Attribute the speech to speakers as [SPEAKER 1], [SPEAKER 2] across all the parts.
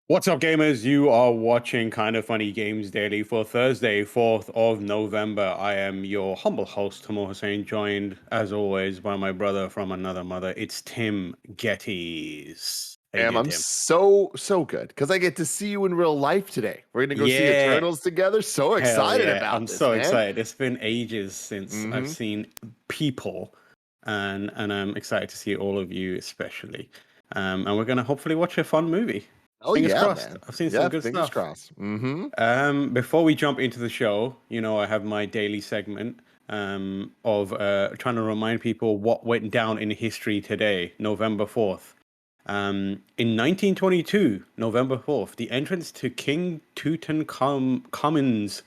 [SPEAKER 1] What's up, gamers? You are watching Kind of Funny Games Daily for Thursday, 4th of November. I am your humble host, Tamo Hussein, joined, as always, by my brother from another mother. It's Tim Gettys. How you doing,
[SPEAKER 2] I'm
[SPEAKER 1] Tim?
[SPEAKER 2] so good because I get to see you in real life today. We're gonna go see
[SPEAKER 1] Yeah,
[SPEAKER 2] Eternals together. So
[SPEAKER 1] hell
[SPEAKER 2] excited
[SPEAKER 1] yeah.
[SPEAKER 2] about
[SPEAKER 1] I'm
[SPEAKER 2] this,
[SPEAKER 1] so
[SPEAKER 2] man.
[SPEAKER 1] excited. It's been ages since I've
[SPEAKER 2] Mm-hmm.
[SPEAKER 1] seen people, and I'm excited to see all of you, especially. And we're going to hopefully watch a fun movie.
[SPEAKER 2] Oh
[SPEAKER 1] Fingers
[SPEAKER 2] yeah,
[SPEAKER 1] crossed.
[SPEAKER 2] man.
[SPEAKER 1] I've seen some
[SPEAKER 2] Yeah,
[SPEAKER 1] good
[SPEAKER 2] fingers
[SPEAKER 1] stuff.
[SPEAKER 2] crossed. Mm-hmm.
[SPEAKER 1] Before we jump into the show, I have my daily segment of trying to remind people what went down in history today, November 4th. In 1922, November 4th, the entrance to King Tutankhamun's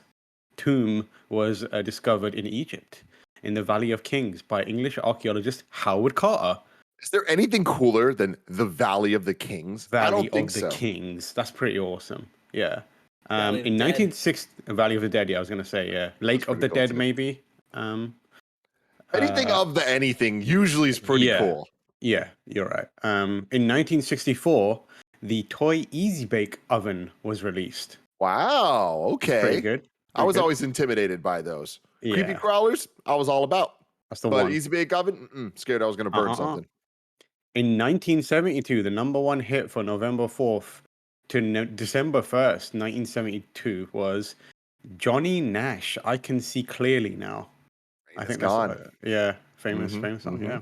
[SPEAKER 1] tomb was discovered in Egypt, in the Valley of Kings, by English archaeologist Howard Carter.
[SPEAKER 2] Is there anything cooler than the Valley of the Kings? I
[SPEAKER 1] Valley
[SPEAKER 2] don't think
[SPEAKER 1] of the
[SPEAKER 2] so.
[SPEAKER 1] Kings. That's pretty awesome. Yeah.
[SPEAKER 3] Valley of
[SPEAKER 1] In
[SPEAKER 3] the Dead.
[SPEAKER 1] 1960, Valley of the Dead. Yeah, I was gonna say, yeah, Lake of
[SPEAKER 2] pretty
[SPEAKER 1] the
[SPEAKER 2] cool,
[SPEAKER 1] Dead,
[SPEAKER 2] too.
[SPEAKER 1] maybe.
[SPEAKER 2] Anything of the anything usually is pretty
[SPEAKER 1] Yeah,
[SPEAKER 2] cool.
[SPEAKER 1] yeah, you're right. In 1964, the toy Easy Bake Oven was released.
[SPEAKER 2] Wow.
[SPEAKER 1] It's pretty
[SPEAKER 2] Okay.
[SPEAKER 1] good.
[SPEAKER 2] I
[SPEAKER 1] Pretty
[SPEAKER 2] was
[SPEAKER 1] good.
[SPEAKER 2] always intimidated by those creepy
[SPEAKER 1] Yeah,
[SPEAKER 2] crawlers. I was all about,
[SPEAKER 1] that's the
[SPEAKER 2] but
[SPEAKER 1] one.
[SPEAKER 2] easy bake oven. Scared I was gonna burn
[SPEAKER 1] Uh-uh.
[SPEAKER 2] something.
[SPEAKER 1] In 1972, the number one hit for November 4th to December 1st, 1972 was Johnny Nash. I Can See Clearly Now. I
[SPEAKER 2] It's
[SPEAKER 1] think that's
[SPEAKER 2] gone.
[SPEAKER 1] famous
[SPEAKER 2] Mm-hmm.
[SPEAKER 1] song.
[SPEAKER 2] Mm-hmm.
[SPEAKER 1] Yeah.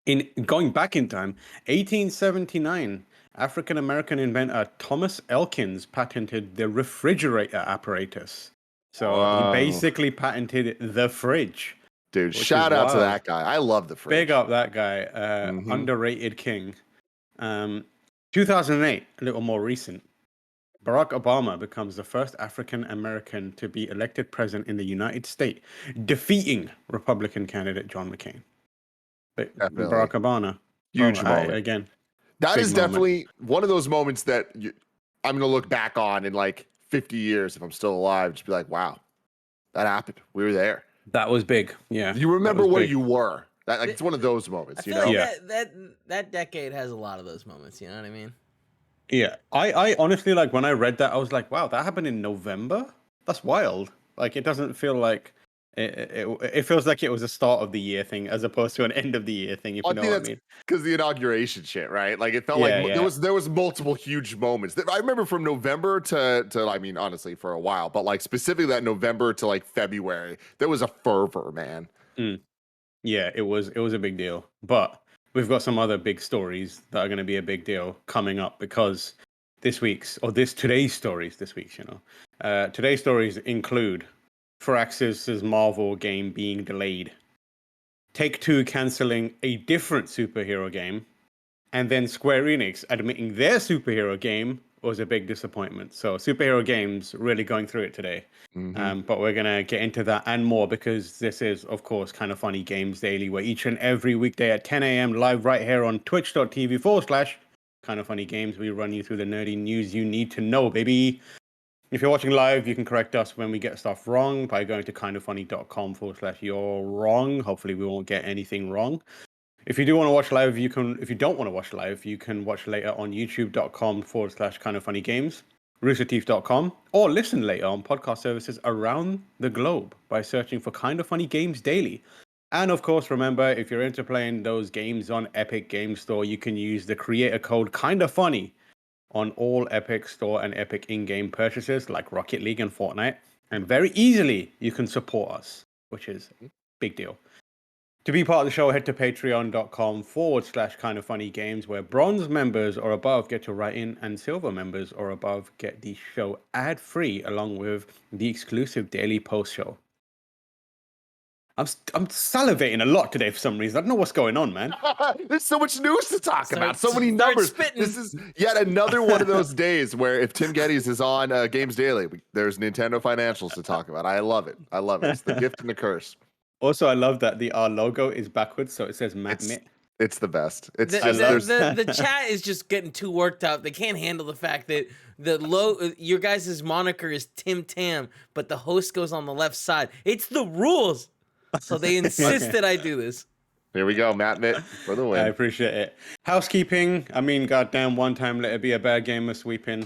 [SPEAKER 1] In going back in time, 1879, African American inventor Thomas Elkins patented the refrigerator apparatus. So he
[SPEAKER 2] Wow.
[SPEAKER 1] basically patented the fridge,
[SPEAKER 2] Dude,
[SPEAKER 1] which is
[SPEAKER 2] shout out to
[SPEAKER 1] wild.
[SPEAKER 2] that guy. I love the fridge.
[SPEAKER 1] Big up that guy. Underrated king. 2008, a little more recent. Barack Obama becomes the first African American to be elected president in the United States, defeating Republican candidate John McCain. But
[SPEAKER 2] Definitely.
[SPEAKER 1] Barack Obama,
[SPEAKER 2] Huge moment.
[SPEAKER 1] again,
[SPEAKER 2] That
[SPEAKER 1] big
[SPEAKER 2] is
[SPEAKER 1] moment.
[SPEAKER 2] definitely one of those moments that I'm going to look back on in like 50 years if I'm still alive. Just be like, wow, that happened. We were there.
[SPEAKER 1] That was big. Yeah.
[SPEAKER 2] You remember where you were. It's one of those moments,
[SPEAKER 3] I feel
[SPEAKER 2] you know?
[SPEAKER 3] like that decade has a lot of those moments. You know what I mean?
[SPEAKER 1] Yeah. I honestly, like, when I read that, I was like, wow, that happened in November? That's wild. Like, it doesn't feel like it feels like it was a start of the year thing as opposed to an end of the year thing, if you know what I mean.
[SPEAKER 2] Because the inauguration shit, right? Like it felt
[SPEAKER 1] Yeah,
[SPEAKER 2] like there was multiple huge moments. I remember from November to I mean, honestly, for a while, but like specifically that November to like February, there was a fervor, man.
[SPEAKER 1] Yeah, it was a big deal. But we've got some other big stories that are going to be a big deal coming up because today's stories, today's stories include Firaxis's Marvel game being delayed, Take-Two canceling a different superhero game, and then Square Enix admitting their superhero game was a big disappointment. So superhero games really going through it today. But we're going to get into that and more because this is, of course, Kind of Funny Games Daily, where each and every weekday at 10 a.m. live right here on twitch.tv/Kind of Funny Games, we run you through the nerdy news you need to know, baby. If you're watching live, you can correct us when we get stuff wrong by going to kindoffunny.com/you're wrong. Hopefully we won't get anything wrong. If you do want to watch live, you can. If you don't want to watch live, you can watch later on youtube.com/kindoffunnygames, roosterteeth.com, or listen later on podcast services around the globe by searching for Kind of Funny Games Daily. And of course, remember, if you're into playing those games on Epic Game Store, you can use the creator code KindaFunny on all Epic Store and Epic in-game purchases like Rocket League and Fortnite. And very easily, you can support us, which is a big deal. To be part of the show, head to patreon.com/kindoffunnygames, where bronze members or above get to write in, and silver members or above get the show ad-free, along with the exclusive daily post show. I'm salivating a lot today for some reason. I don't know what's going on, man.
[SPEAKER 2] There's so much news to talk about. So many numbers. This is yet another one of those days where if Tim Gettys is on Games Daily, there's Nintendo financials to talk about. I love it. I love it. It's the gift and the curse.
[SPEAKER 1] Also, I love that our logo is backwards, so it says Matt Mitt.
[SPEAKER 2] It's the best. It's
[SPEAKER 3] the chat is just getting too worked up. They can't handle the fact that your guys' moniker is Tim Tam, but the host goes on the left side. It's the rules. So they insist that I do this.
[SPEAKER 2] Here we go, Matt Mitt for the
[SPEAKER 1] I
[SPEAKER 2] win.
[SPEAKER 1] appreciate it. Housekeeping. I mean, goddamn, one time let it be a bad gamer sweeping.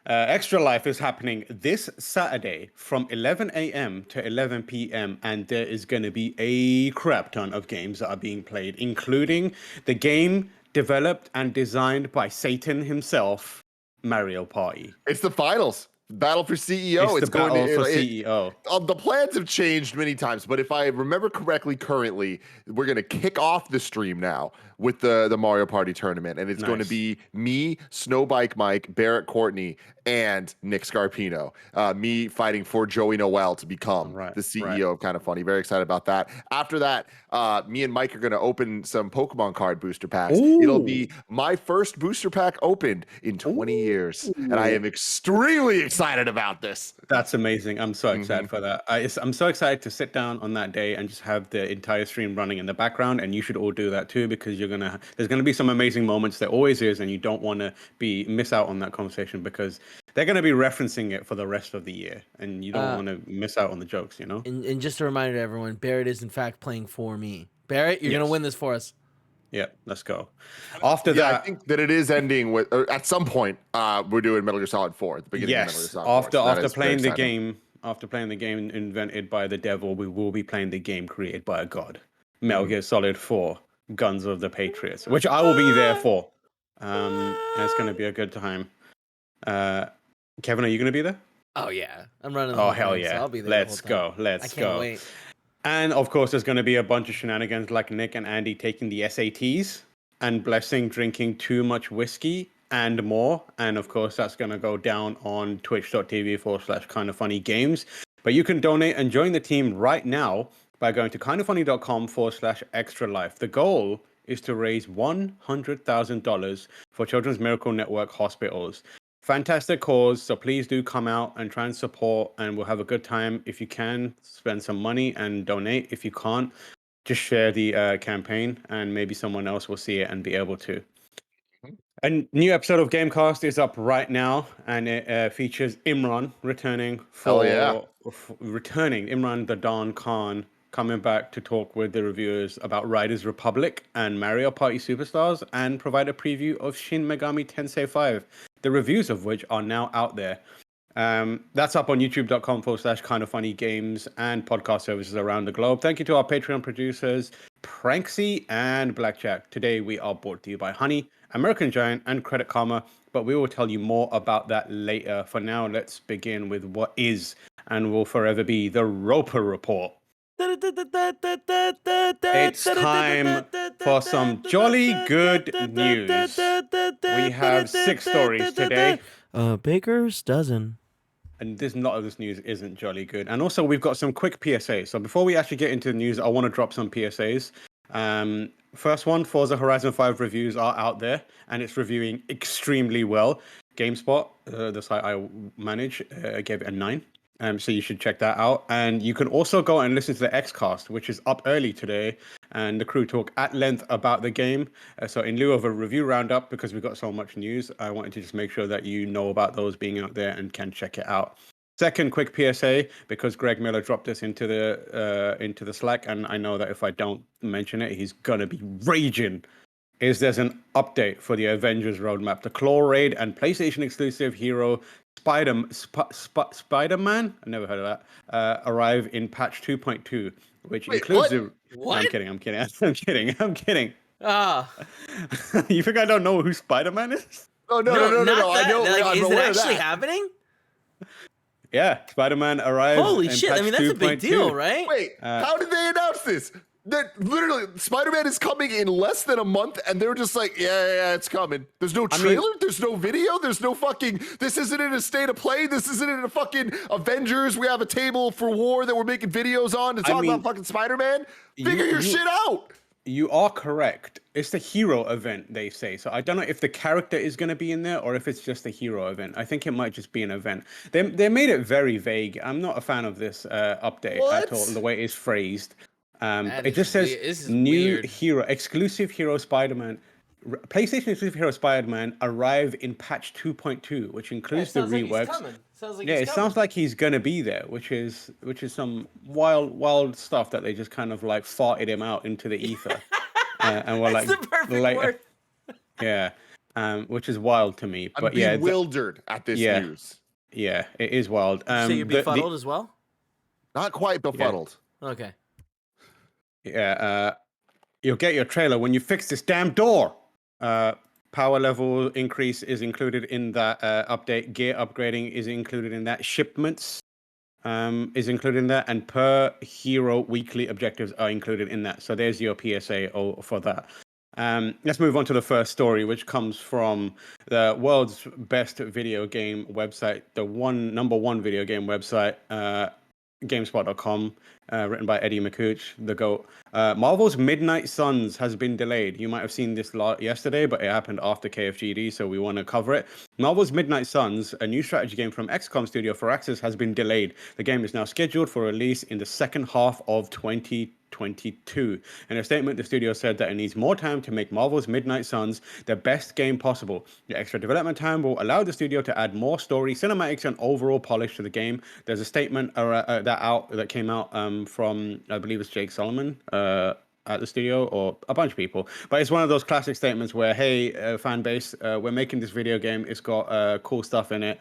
[SPEAKER 1] Extra Life is happening this Saturday from 11 a.m. to 11 p.m. and there is going to be a crap ton of games that are being played, including the game developed and designed by Satan himself, Mario Party.
[SPEAKER 2] It's the finals. Battle for CEO.
[SPEAKER 1] It's the battle for CEO.
[SPEAKER 2] The plans have changed many times, but if I remember correctly, currently we're going to kick off the stream now with the Mario Party tournament, and it's going to be me, Snowbike Mike, Barrett Courtney, and Nick Scarpino. Me fighting for Joey Noel to become the CEO of KindaFunny. Very excited about that. After that, me and Mike are going to open some Pokemon card booster packs.
[SPEAKER 1] Ooh.
[SPEAKER 2] It'll be my first booster pack opened in 20 years, and I am extremely excited about this.
[SPEAKER 1] That's amazing. I'm so excited for that. I'm so excited to sit down on that day and just have the entire stream running in the background, and you should all do that too, because there's gonna be some amazing moments. There always is, and you don't want to miss out on that conversation because they're going to be referencing it for the rest of the year, and you don't want to miss out on the jokes, you know?
[SPEAKER 3] And just a reminder to everyone, Barrett is in fact playing for me. Barrett, you're going to win this for us.
[SPEAKER 1] Yeah, let's go. After that,
[SPEAKER 2] I think that it is ending with, or at some point, we're doing Metal Gear Solid 4 at the beginning of Metal Gear Solid 4.
[SPEAKER 1] After playing the game, invented by the devil, we will be playing the game created by a god. Metal Gear Solid 4, Guns of the Patriots, which I will be there for. And it's going to be a good time. Kevin, are you going to be there?
[SPEAKER 3] Oh, yeah. I'm running
[SPEAKER 1] the hell
[SPEAKER 3] game,
[SPEAKER 1] yeah.
[SPEAKER 3] So I'll be there
[SPEAKER 1] Let's go. Let's
[SPEAKER 3] I can't
[SPEAKER 1] go.
[SPEAKER 3] wait.
[SPEAKER 1] And of course, there's going to be a bunch of shenanigans like Nick and Andy taking the SATs and Blessing drinking too much whiskey and more. And of course, that's going to go down on twitch.tv/KindaFunnyGames. But you can donate and join the team right now by going to kindafunny.com/extra life. The goal is to raise $100,000 for Children's Miracle Network hospitals. Fantastic cause, so please do come out and try and support, and we'll have a good time. If you can, spend some money and donate. If you can't, just share the campaign, and maybe someone else will see it and be able to. A new episode of Gamecast is up right now, and it features Imran returning Imran the Don Khan, coming back to talk with the reviewers about Riders Republic and Mario Party Superstars, and provide a preview of Shin Megami Tensei V, the reviews of which are now out there. That's up on youtube.com/KindaFunnyGames and podcast services around the globe. Thank you to our Patreon producers, Pranksy and Blackjack. Today we are brought to you by Honey, American Giant, and Credit Karma, but we will tell you more about that later. For now, let's begin with what is and will forever be the Roper Report. It's time for some jolly good news. We have 6 stories today.
[SPEAKER 3] Baker's dozen.
[SPEAKER 1] And a lot of this news isn't jolly good. And also, we've got some quick PSAs. So before we actually get into the news, I want to drop some PSAs. First one, Forza Horizon 5 reviews are out there, and it's reviewing extremely well. GameSpot, the site I manage, gave it a 9. So you should check that out. And you can also go and listen to the Xcast, which is up early today. And the crew talk at length about the game. So in lieu of a review roundup, because we've got so much news, I wanted to just make sure that you know about those being out there and can check it out. Second quick PSA, because Greg Miller dropped this into the Slack, and I know that if I don't mention it, he's going to be raging, is there's an update for the Avengers roadmap. The Claw Raid and PlayStation exclusive hero Spider-Man, I never heard of that, arrive in patch 2.2, which includes
[SPEAKER 3] what?
[SPEAKER 1] I'm kidding.
[SPEAKER 3] Ah.
[SPEAKER 1] You think I don't know who Spider-Man is?
[SPEAKER 2] No.
[SPEAKER 3] That.
[SPEAKER 2] I know.
[SPEAKER 3] Like, is it actually
[SPEAKER 2] that.
[SPEAKER 3] happening?
[SPEAKER 1] Yeah, Spider-Man arrives.
[SPEAKER 3] Holy
[SPEAKER 1] in
[SPEAKER 3] shit!
[SPEAKER 1] patch
[SPEAKER 3] I mean, that's
[SPEAKER 1] 2.2.
[SPEAKER 3] a big deal, right?
[SPEAKER 2] Wait, how did they announce this? That literally Spider-Man is coming in less than a month, and they're just like, yeah, it's coming. There's no trailer, there's no video, there's no fucking. This isn't in a state of play. This isn't in a fucking Avengers. We have a table for war that we're making videos on to talk about fucking Spider-Man. Figure your shit out.
[SPEAKER 1] You are correct. It's the hero event, they say. So I don't know if the character is going to be in there or if it's just a hero event. I think it might just be an event. They made it very vague. I'm not a fan of this update at all, the way it's phrased. It just says new hero, exclusive hero Spider-Man. PlayStation exclusive hero Spider-Man arrive in patch 2.2, which
[SPEAKER 3] Yeah, it
[SPEAKER 1] includes the
[SPEAKER 3] sounds like he's
[SPEAKER 1] reworks.
[SPEAKER 3] coming. Sounds like
[SPEAKER 1] Yeah,
[SPEAKER 3] he's
[SPEAKER 1] it
[SPEAKER 3] coming.
[SPEAKER 1] sounds like he's gonna be there, which is some wild stuff that they just kind of like farted him out into the ether, and we're
[SPEAKER 3] That's
[SPEAKER 1] like,
[SPEAKER 3] the perfect word.
[SPEAKER 1] yeah, which is wild to me.
[SPEAKER 2] I'm
[SPEAKER 1] But yeah,
[SPEAKER 2] bewildered at this
[SPEAKER 1] yeah,
[SPEAKER 2] news.
[SPEAKER 1] yeah, it is wild.
[SPEAKER 3] Did you say you're
[SPEAKER 1] The
[SPEAKER 3] befuddled as well?
[SPEAKER 2] Not quite
[SPEAKER 1] yeah,
[SPEAKER 2] befuddled.
[SPEAKER 3] Okay.
[SPEAKER 1] yeah, you'll get your trailer when you fix this damn door. Power level increase is included in that update. Gear upgrading is included in that. Shipments is included in that, and per hero weekly objectives are included in that. So there's your PSA for that. Let's move on to the first story, which comes from the world's best video game website, the number one video game website, GameSpot.com, written by Eddie Makuch, the GOAT. Marvel's Midnight Suns has been delayed. You might have seen this yesterday, but it happened after KFGD, so we want to cover it. Marvel's Midnight Suns, a new strategy game from XCOM Studio Firaxis, has been delayed. The game is now scheduled for release in the second half of 2022. In a statement, the studio said that it needs more time to make Marvel's Midnight Suns the best game possible. The extra development time will allow the studio to add more story, cinematics, and overall polish to the game. There's a statement that came out from, I believe it's Jake Solomon, at the studio, or a bunch of people, but it's one of those classic statements where, hey, fan base, we're making this video game, it's got cool stuff in it,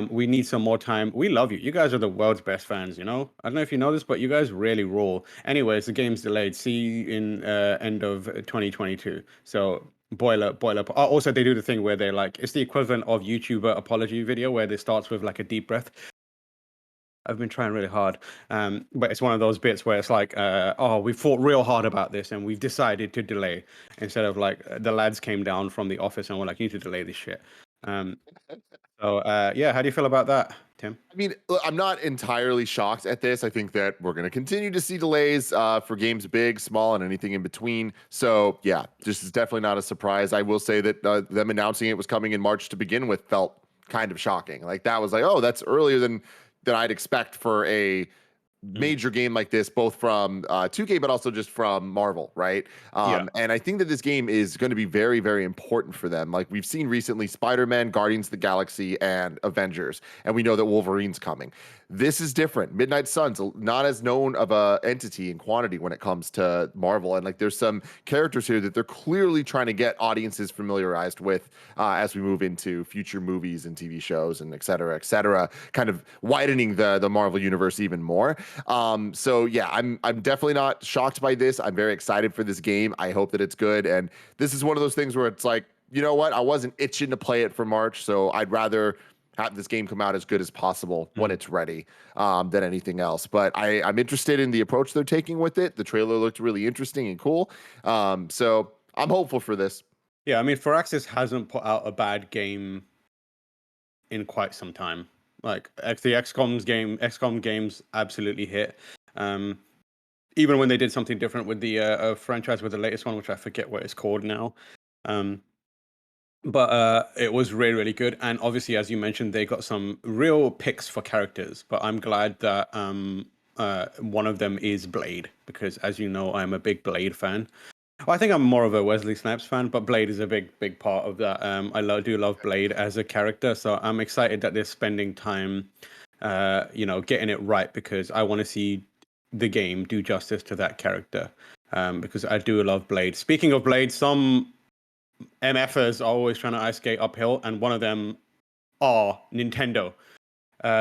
[SPEAKER 1] we need some more time. We love you guys are the world's best fans, I don't know if you know this, but you guys really rule. Anyways, the game's delayed. See you in end of 2022. So boiler. Also, they do the thing where they're like, it's the equivalent of YouTuber apology video, where they starts with like a deep breath. I've been trying really hard, but it's one of those bits where it's like, oh, we fought real hard about this and we've decided to delay, instead of like the lads came down from the office and were like, you need to delay this shit. Yeah, how do you feel about that, Tim?
[SPEAKER 2] I mean, look, I'm not entirely shocked at this. I think that we're going to continue to see delays for games big, small, and anything in between. So, yeah, this is definitely not a surprise. I will say that them announcing it was coming in March to begin with felt kind of shocking. Like, that was like, oh, that's earlier than I'd expect for a major game like this, both from 2K, but also just from Marvel, right?
[SPEAKER 1] Yeah.
[SPEAKER 2] And I think that this game is going to be very, very important for them. Like we've seen recently, Spider-Man, Guardians of the Galaxy, and Avengers, and we know that Wolverine's coming. This is different. Midnight Suns, not as known of a entity in quantity when it comes to Marvel, and like there's some characters here that they're clearly trying to get audiences familiarized with as we move into future movies and TV shows and et cetera, kind of widening the Marvel universe even more. So yeah, I'm definitely not shocked by this. I'm very excited for this game. I hope that it's good. And this is one of those things where it's like, you know what? I wasn't itching to play it for March, so I'd rather have this game come out as good as possible when it's ready than anything else. But I'm interested in the approach they're taking with it. The trailer looked really interesting and cool. So I'm hopeful for this.
[SPEAKER 1] Yeah, I mean, Firaxis hasn't put out a bad game in quite some time. Like the XCOM games absolutely hit. Even when they did something different with the franchise, with the latest one, which I forget what it's called now. But it was really, really good. And obviously, as you mentioned, they got some real picks for characters. But I'm glad that one of them is Blade, because as you know, I'm a big Blade fan. Well, I think I'm more of a Wesley Snipes fan, but Blade is a big part of that. Do love Blade as a character, so I'm excited that they're spending time, getting it right, because I want to see the game do justice to that character. Because I do love Blade. Speaking of Blade, some MFers are always trying to ice skate uphill, and one of them are Nintendo.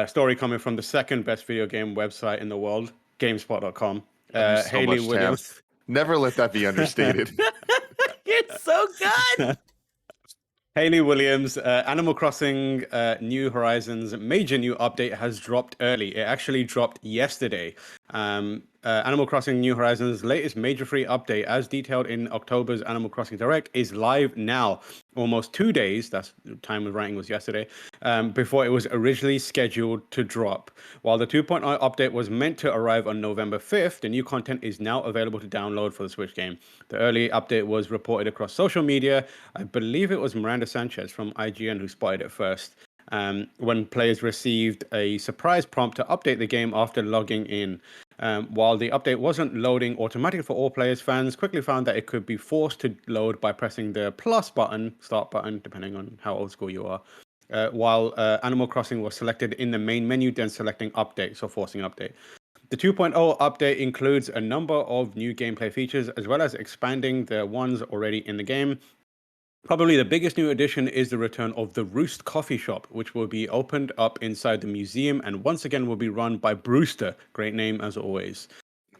[SPEAKER 1] Story coming from the second best video game website in the world, GameSpot.com. Hayley Williams.
[SPEAKER 2] Never let that be understated.
[SPEAKER 3] It's so good.
[SPEAKER 1] Hayley Williams, Animal Crossing New Horizons major new update has dropped early. It actually dropped yesterday. Animal Crossing New Horizons latest major free update, as detailed in October's Animal Crossing Direct, is live now. Almost 2 days, that's the time of writing was yesterday, before it was originally scheduled to drop. While the 2.0 update was meant to arrive on November 5th, the new content is now available to download for the Switch game. The early update was reported across social media. I believe it was Miranda Sanchez from IGN who spotted it first. when players received a surprise prompt to update the game after logging in. While the update wasn't loading automatically for all players, fans quickly found that it could be forced to load by pressing the plus button, start button, depending on how old school you are. While Animal Crossing was selected in the main menu, then selecting update, so forcing update. The 2.0 update includes a number of new gameplay features, as well as expanding the ones already in the game. Probably the biggest new addition is the return of the Roost Coffee Shop, which will be opened up inside the museum and once again will be run by Brewster. Great name as always.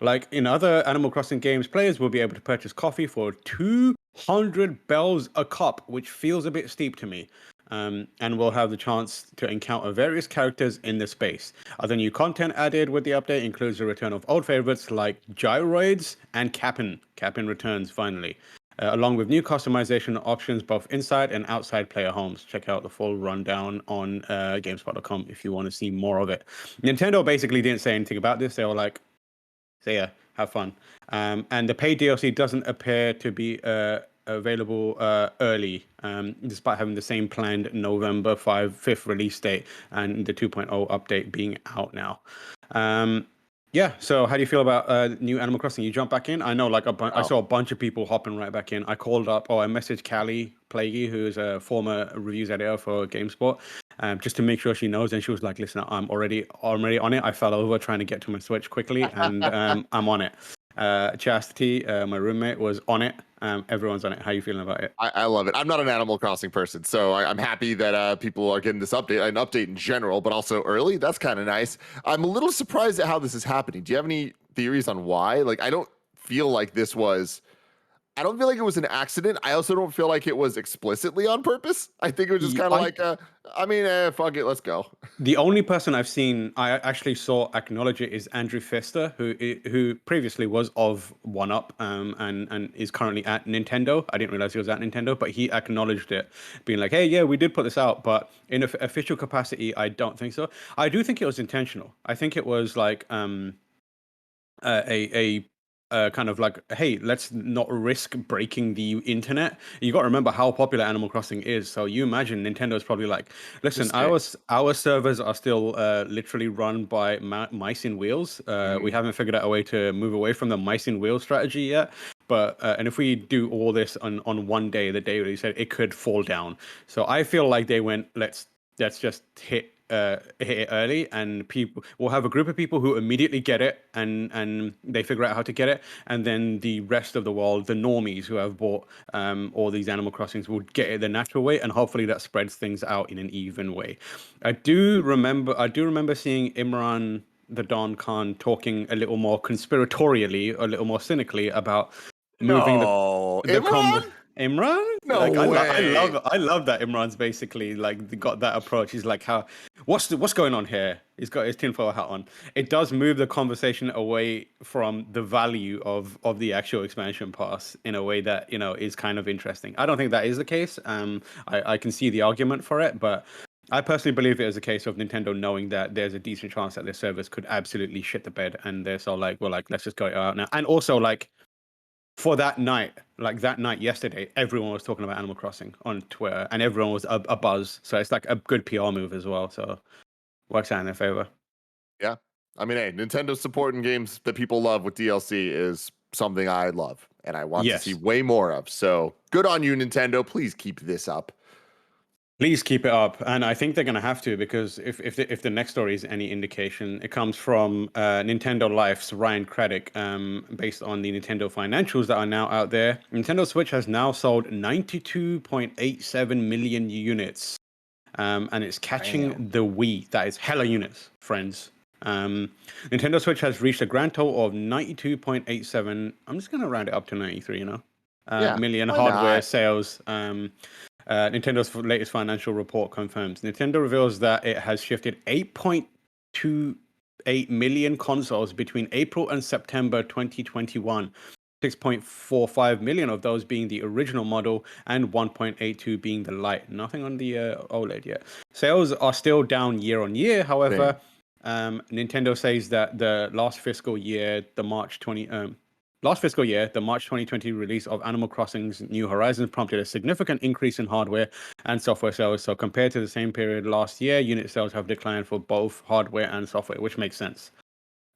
[SPEAKER 1] Like in other Animal Crossing games, players will be able to purchase coffee for 200 bells a cup, which feels a bit steep to me. And will have the chance to encounter various characters in the space. Other new content added with the update includes the return of old favorites like Gyroids and Cap'n. Cap'n returns finally. Along with new customization options both inside and outside player homes. Check out the full rundown on GameSpot.com if you want to see more of it. Nintendo basically didn't say anything about this. They were like, so yeah, have fun. And the paid DLC doesn't appear to be available early, despite having the same planned November 5th release date and the 2.0 update being out now. Yeah, so how do you feel about new Animal Crossing? You jump back in? I know, like, I saw a bunch of people hopping right back in. I called up, I messaged Callie Plaguey, who is a former reviews editor for GameSpot, just to make sure she knows. And she was like, listen, I'm already on it. I fell over trying to get to my Switch quickly, and I'm on it. Chastity, my roommate, was on it. Everyone's on it. How are you feeling about it?
[SPEAKER 2] I love it. I'm not an Animal Crossing person, so I'm happy that people are getting this update, an update in general, but also early. That's kind of nice. I'm a little surprised at how this is happening. Do you have any theories on why? Like, I don't feel like it was an accident. I also don't feel like it was explicitly on purpose. I think it was just kind of like, fuck it, let's go.
[SPEAKER 1] The only person I've seen I actually saw acknowledge it is Andrew Pfister, who previously was of 1UP and is currently at Nintendo. I didn't realize he was at Nintendo, but he acknowledged it, being like, "Hey, yeah, we did put this out, but in official capacity, I don't think so." I do think it was intentional. I think it was like a kind of like, hey, let's not risk breaking the internet. You got to remember how popular Animal Crossing is. So you imagine Nintendo's probably like, listen, our servers are still literally run by mice in wheels. We haven't figured out a way to move away from the mice in wheels strategy yet. But and if we do all this on one day, the day they said, it could fall down. So I feel like they went, let's just hit it early, and people will have a group of people who immediately get it and they figure out how to get it, and then the rest of the world, the normies who have bought all these Animal Crossings, will get it the natural way, and hopefully that spreads things out in an even way. I do remember seeing Imran the Don Khan talking a little more conspiratorially, a little more cynically about moving
[SPEAKER 2] Imran?
[SPEAKER 1] Imran?
[SPEAKER 2] No
[SPEAKER 1] like,
[SPEAKER 2] way.
[SPEAKER 1] I love that Imran's basically like got that approach. He's like, what's going on here? He's got his tinfoil hat on. It does move the conversation away from the value of the actual expansion pass in a way that, you know, is kind of interesting. I don't think that is the case. I can see the argument for it, but I personally believe it is a case of Nintendo knowing that there's a decent chance that their servers could absolutely shit the bed, and they're so like, well, like, let's just go out now. And also, like, for that night yesterday, everyone was talking about Animal Crossing on Twitter, and everyone was a buzz. So it's like a good PR move as well. So works out in their favor.
[SPEAKER 2] Yeah. I mean, hey, Nintendo supporting games that people love with DLC is something I love and I want to see way more of. So good on you, Nintendo. Please keep this up.
[SPEAKER 1] Please keep it up, and I think they're going to have to, because if the next story is any indication, it comes from Nintendo Life's Ryan Craddock, based on the Nintendo financials that are now out there. Nintendo Switch has now sold 92.87 million units, and it's catching the Wii. That is hella units, friends. Nintendo Switch has reached a grand total of 92.87. I'm just going to round it up to 93, million hardware sales. Nintendo's latest financial report confirms. Nintendo reveals that it has shifted 8.28 million consoles between April and September 2021. 6.45 million of those being the original model and 1.82 being the Lite. Nothing on the OLED yet. Sales are still down year on year. However, Nintendo says that the last fiscal year, the March 20... last fiscal year, the March 2020 release of Animal Crossing's New Horizons prompted a significant increase in hardware and software sales. So compared to the same period last year, unit sales have declined for both hardware and software, which makes sense.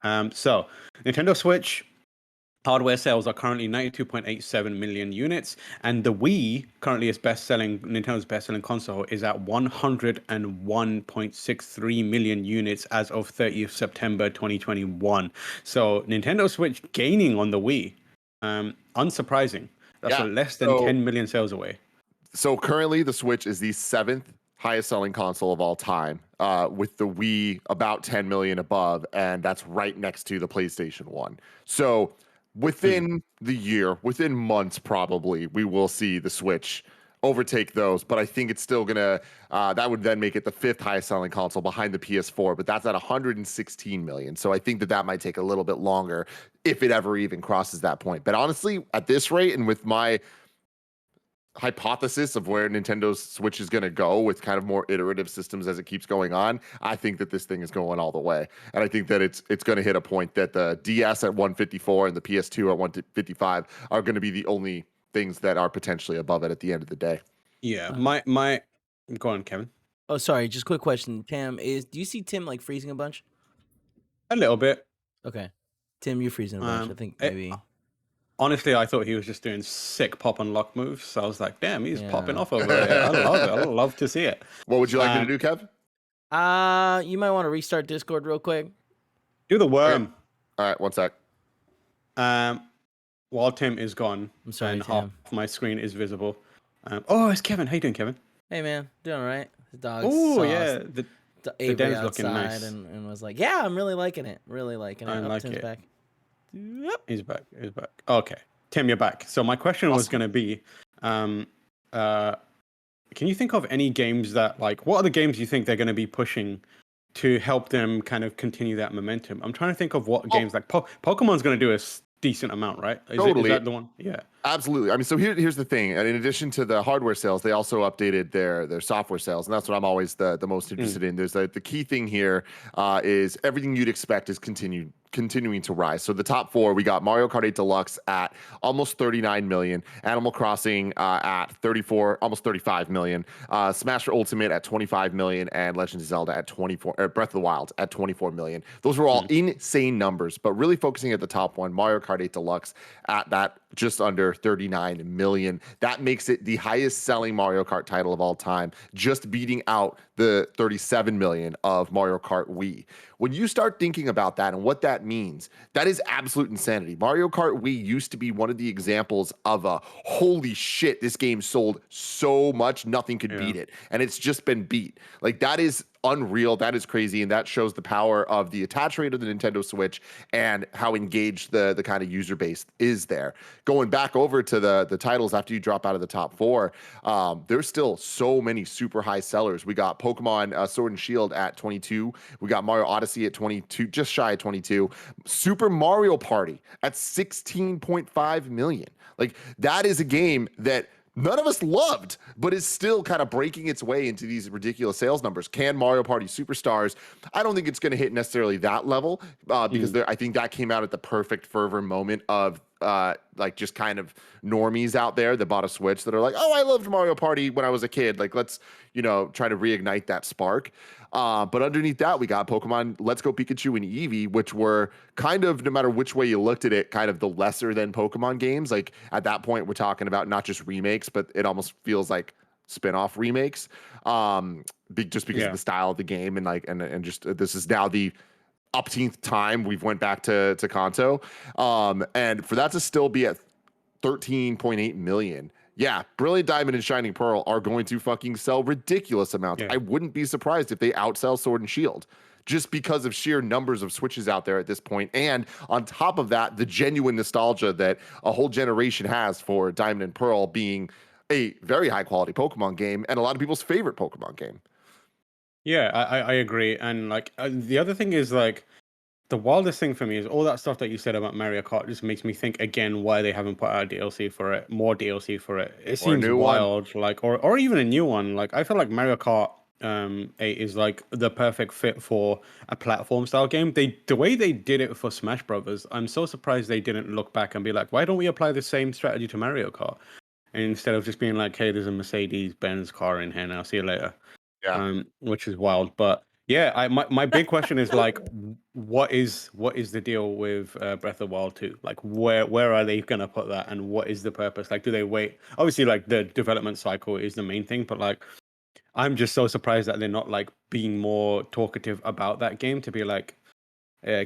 [SPEAKER 1] So Nintendo Switch hardware sales are currently 92.87 million units, and the Wii currently is Nintendo's best-selling console is at 101.63 million units as of 30th September 2021. So Nintendo Switch gaining on the Wii. Unsurprising. That's less than 10 million sales away.
[SPEAKER 2] So currently the Switch is the 7th highest selling console of all time, with the Wii about 10 million above, and that's right next to the PlayStation 1. So within the year, within months probably, we will see the Switch overtake those, but I think it's still gonna that would then make it the 5th highest selling console behind the PS4, but that's at 116 million. So I think that might take a little bit longer if it ever even crosses that point. But honestly, at this rate, and with my hypothesis of where Nintendo's Switch is going to go with kind of more iterative systems as it keeps going on, I think that this thing is going all the way. And I think that it's going to hit a point that the DS at 154 and the PS2 at 155 are going to be the only things that are potentially above it at the end of the day.
[SPEAKER 1] Yeah, go on, Kevin.
[SPEAKER 3] Oh, sorry. Just quick question, Tam. Do you see Tim like freezing a bunch?
[SPEAKER 1] A little bit.
[SPEAKER 3] Okay, Tim, you're freezing a bunch. I think maybe.
[SPEAKER 1] Honestly, I thought he was just doing sick pop and lock moves. So I was like, damn, he's popping off over there. I love it. I love to see it.
[SPEAKER 2] What would you like me to do, Kev?
[SPEAKER 3] You might want to restart Discord real quick.
[SPEAKER 1] Do the worm.
[SPEAKER 2] All right, one sec.
[SPEAKER 1] While Tim is gone,
[SPEAKER 3] I'm sorry,
[SPEAKER 1] and
[SPEAKER 3] Tim.
[SPEAKER 1] half my screen is visible. It's Kevin. How you doing, Kevin?
[SPEAKER 3] Hey, man. Doing all right. The dog
[SPEAKER 1] Oh, yeah. The
[SPEAKER 3] Avery
[SPEAKER 1] den's looking
[SPEAKER 3] outside
[SPEAKER 1] nice.
[SPEAKER 3] and was like, yeah, I'm really liking it. Really liking it.
[SPEAKER 1] I like
[SPEAKER 3] Tim's
[SPEAKER 1] it.
[SPEAKER 3] back.
[SPEAKER 1] Yep, he's back. Okay, Tim, you're back. So my question was going to be, can you think of any games that, like, what are the games you think they're going to be pushing to help them kind of continue that momentum? I'm trying to think of what games, like Pokemon's going to do a decent amount, right? Is that the one? Yeah.
[SPEAKER 2] Absolutely. I mean, so here's the thing. And in addition to the hardware sales, they also updated their software sales, and that's what I'm always the most interested in. There's the key thing here is everything you'd expect is continuing to rise. So the top 4, we got Mario Kart 8 Deluxe at almost 39 million, Animal Crossing at 34, almost 35 million, Smash Ultimate at 25 million, and Legend of Zelda at 24, Breath of the Wild at 24 million. Those were all insane numbers, but really focusing at the top one, Mario Kart 8 Deluxe at that just under 39 million. That makes it the highest selling Mario Kart title of all time, just beating out the 37 million of Mario Kart Wii. When you start thinking about that and what that means, that is absolute insanity. Mario Kart Wii used to be one of the examples of a holy shit, this game sold so much, nothing could beat it. And it's just been beat. Like, that is unreal. That is crazy. And that shows the power of the attach rate of the Nintendo Switch and how engaged the kind of user base is there. Going back over to the titles after you drop out of the top 4, there's still so many super high sellers. We got Pokemon Sword and Shield at 22. We got Mario Odyssey at 22, just shy of 22. Super Mario Party at 16.5 million. Like, that is a game that none of us loved, but is still kind of breaking its way into these ridiculous sales numbers. Can Mario Party Superstars? I don't think it's going to hit necessarily that level because I think that came out at the perfect fervor moment of like just kind of normies out there that bought a Switch that are like, oh, I loved Mario Party when I was a kid. Like, let's, try to reignite that spark. But underneath that, we got Pokemon Let's Go Pikachu and Eevee, which were kind of, no matter which way you looked at it, kind of the lesser than Pokemon games. Like, at that point, we're talking about not just remakes, but it almost feels like spin-off remakes, just because of the style of the game and just this is now the upteenth time we've went back to Kanto, and for that to still be at 13.8 million. Yeah, Brilliant Diamond and Shining Pearl are going to fucking sell ridiculous amounts. I wouldn't be surprised if they outsell Sword and Shield, just because of sheer numbers of Switches out there at this point. And on top of that, the genuine nostalgia that a whole generation has for Diamond and Pearl being a very high quality Pokemon game and a lot of people's favorite Pokemon game.
[SPEAKER 1] Yeah, I agree. And like the other thing is, like, the wildest thing for me is all that stuff that you said about Mario Kart just makes me think again why they haven't put out DLC for it, more DLC for it. It seems wild, like, or even a new one. Like, I feel like Mario Kart 8 is like the perfect fit for a platform style game. The way they did it for Smash Brothers, I'm so surprised they didn't look back and be like, why don't we apply the same strategy to Mario Kart? And instead of just being like, hey, there's a Mercedes Benz car in here now, see you later.
[SPEAKER 2] Yeah.
[SPEAKER 1] Which is wild. But yeah, my big question is like, what is the deal with Breath of the Wild 2? Like, where are they gonna put that, and what is the purpose? Like, do they wait? Obviously, like the development cycle is the main thing, but like, I'm just so surprised that they're not like being more talkative about that game to be like,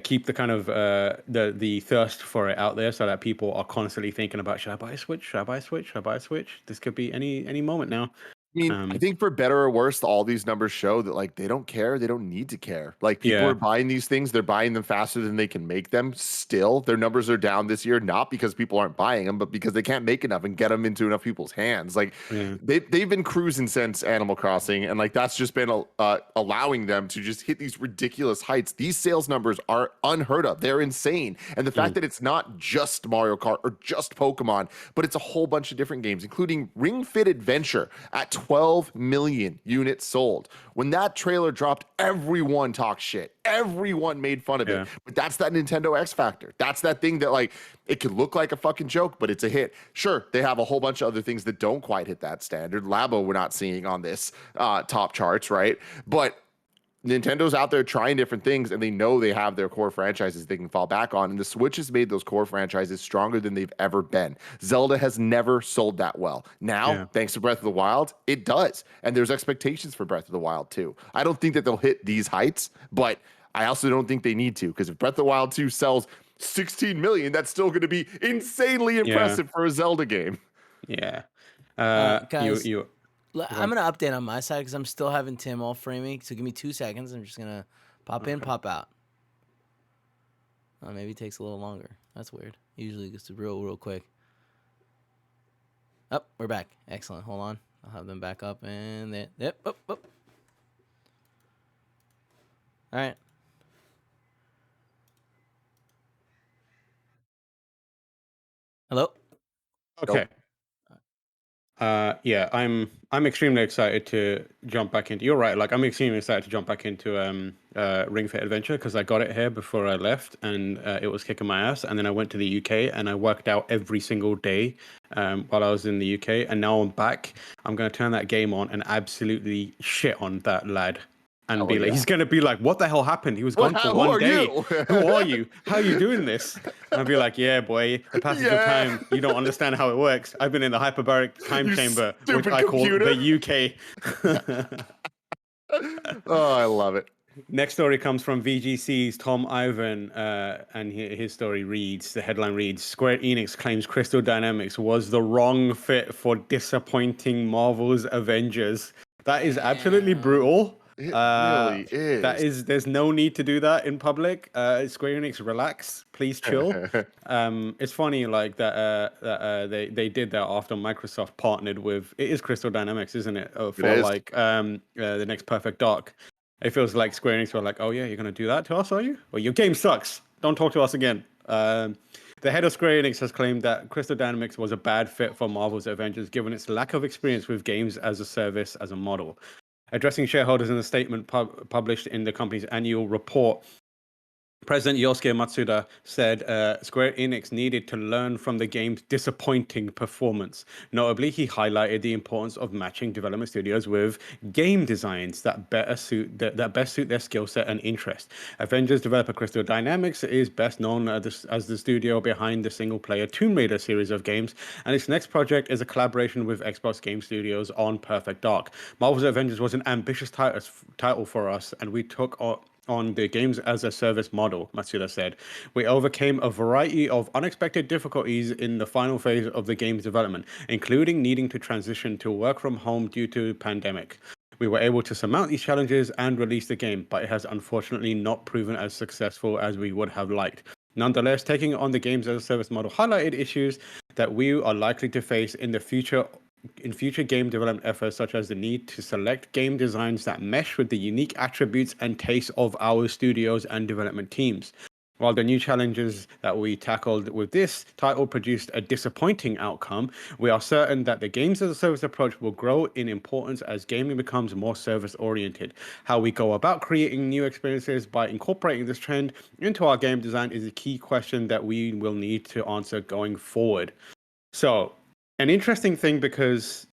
[SPEAKER 1] keep the kind of the thirst for it out there so that people are constantly thinking about, should I buy a Switch? Should I buy a Switch? Should I buy a Switch? This could be any moment now.
[SPEAKER 2] I mean, I think for better or worse, all these numbers show that like they don't care, they don't need to care. Like people
[SPEAKER 1] Yeah.
[SPEAKER 2] are buying these things, they're buying them faster than they can make them. Still, their numbers are down this year, not because people aren't buying them, but because they can't make enough and get them into enough people's hands. Like
[SPEAKER 1] Yeah.
[SPEAKER 2] they've been cruising since Animal Crossing, and like that's just been allowing them to just hit these ridiculous heights. These sales numbers are unheard of. They're insane, and the fact that it's not just Mario Kart or just Pokemon, but it's a whole bunch of different games, including Ring Fit Adventure at 12 million units sold. When that trailer dropped, everyone talked shit. Everyone made fun of it. But that's that Nintendo X factor. That's that thing that like it could look like a fucking joke, but it's a hit. Sure, they have a whole bunch of other things that don't quite hit that standard. Labo we're not seeing on this top charts, right? But Nintendo's out there trying different things, and they know they have their core franchises they can fall back on. And the Switch has made those core franchises stronger than they've ever been. Zelda has never sold that well. Now, thanks to Breath of the Wild, it does. And there's expectations for Breath of the Wild too. I don't think that they'll hit these heights, but I also don't think they need to, because if Breath of the Wild 2 sells 16 million, that's still going to be insanely impressive for a Zelda game.
[SPEAKER 1] Yeah.
[SPEAKER 3] Guys,
[SPEAKER 1] you
[SPEAKER 3] I'm gonna update on my side because I'm still having Tim all frame me. So give me 2 seconds. I'm just gonna pop in, pop out. Maybe it takes a little longer. That's weird. Usually it gets real quick. Oh, we're back. Excellent. Hold on. I'll have them back up and then. Yep. Up. All right. Hello.
[SPEAKER 1] Okay.
[SPEAKER 2] Nope.
[SPEAKER 1] Yeah, I'm extremely excited to jump back into. You're right. Like I'm extremely excited to jump back into Ring Fit Adventure because I got it here before I left, and it was kicking my ass. And then I went to the UK and I worked out every single day while I was in the UK. And now I'm back. I'm gonna turn that game on and absolutely shit on that lad. And be like, he's gonna be like, "What the hell happened? He was gone for one day. Who are you? How are you doing this?" And I'll be like, "Yeah, boy, the passage of time. You don't understand how it works. I've been in the hyperbaric time chamber, which I call the UK."
[SPEAKER 2] Oh, I love it.
[SPEAKER 1] Next story comes from VGC's Tom Ivan, and his story reads: the headline reads, "Square Enix claims Crystal Dynamics was the wrong fit for disappointing Marvel's Avengers." That is absolutely brutal.
[SPEAKER 2] It really is.
[SPEAKER 1] There's no need to do that in public. Square Enix, relax, please chill. It's funny like that they did that after Microsoft partnered with, it is Crystal Dynamics, isn't it? For like the next Perfect Dark. It feels like Square Enix were like, oh yeah, you're gonna do that to us, are you? Well, your game sucks. Don't talk to us again. The head of Square Enix has claimed that Crystal Dynamics was a bad fit for Marvel's Avengers, given its lack of experience with games as a service as a model. Addressing shareholders in a statement published in the company's annual report, President Yosuke Matsuda said Square Enix needed to learn from the game's disappointing performance. Notably, he highlighted the importance of matching development studios with game designs that best suit their skill set and interest. Avengers developer Crystal Dynamics is best known as the studio behind the single-player Tomb Raider series of games, and its next project is a collaboration with Xbox Game Studios on Perfect Dark. Marvel's Avengers was an ambitious title for us, and we took on the games as a service model, Matsuda said. We overcame a variety of unexpected difficulties in the final phase of the game's development, including needing to transition to work from home due to pandemic. We were able to surmount these challenges and release the game, but it has unfortunately not proven as successful as we would have liked. Nonetheless, taking on the games as a service model highlighted issues that we are likely to face in future game development efforts, such as the need to select game designs that mesh with the unique attributes and tastes of our studios and development teams. While the new challenges that we tackled with this title produced a disappointing outcome, we are certain that the games as a service approach will grow in importance as gaming becomes more service oriented. How we go about creating new experiences by incorporating this trend into our game design is a key question that we will need to answer going forward. So, an interesting thing, because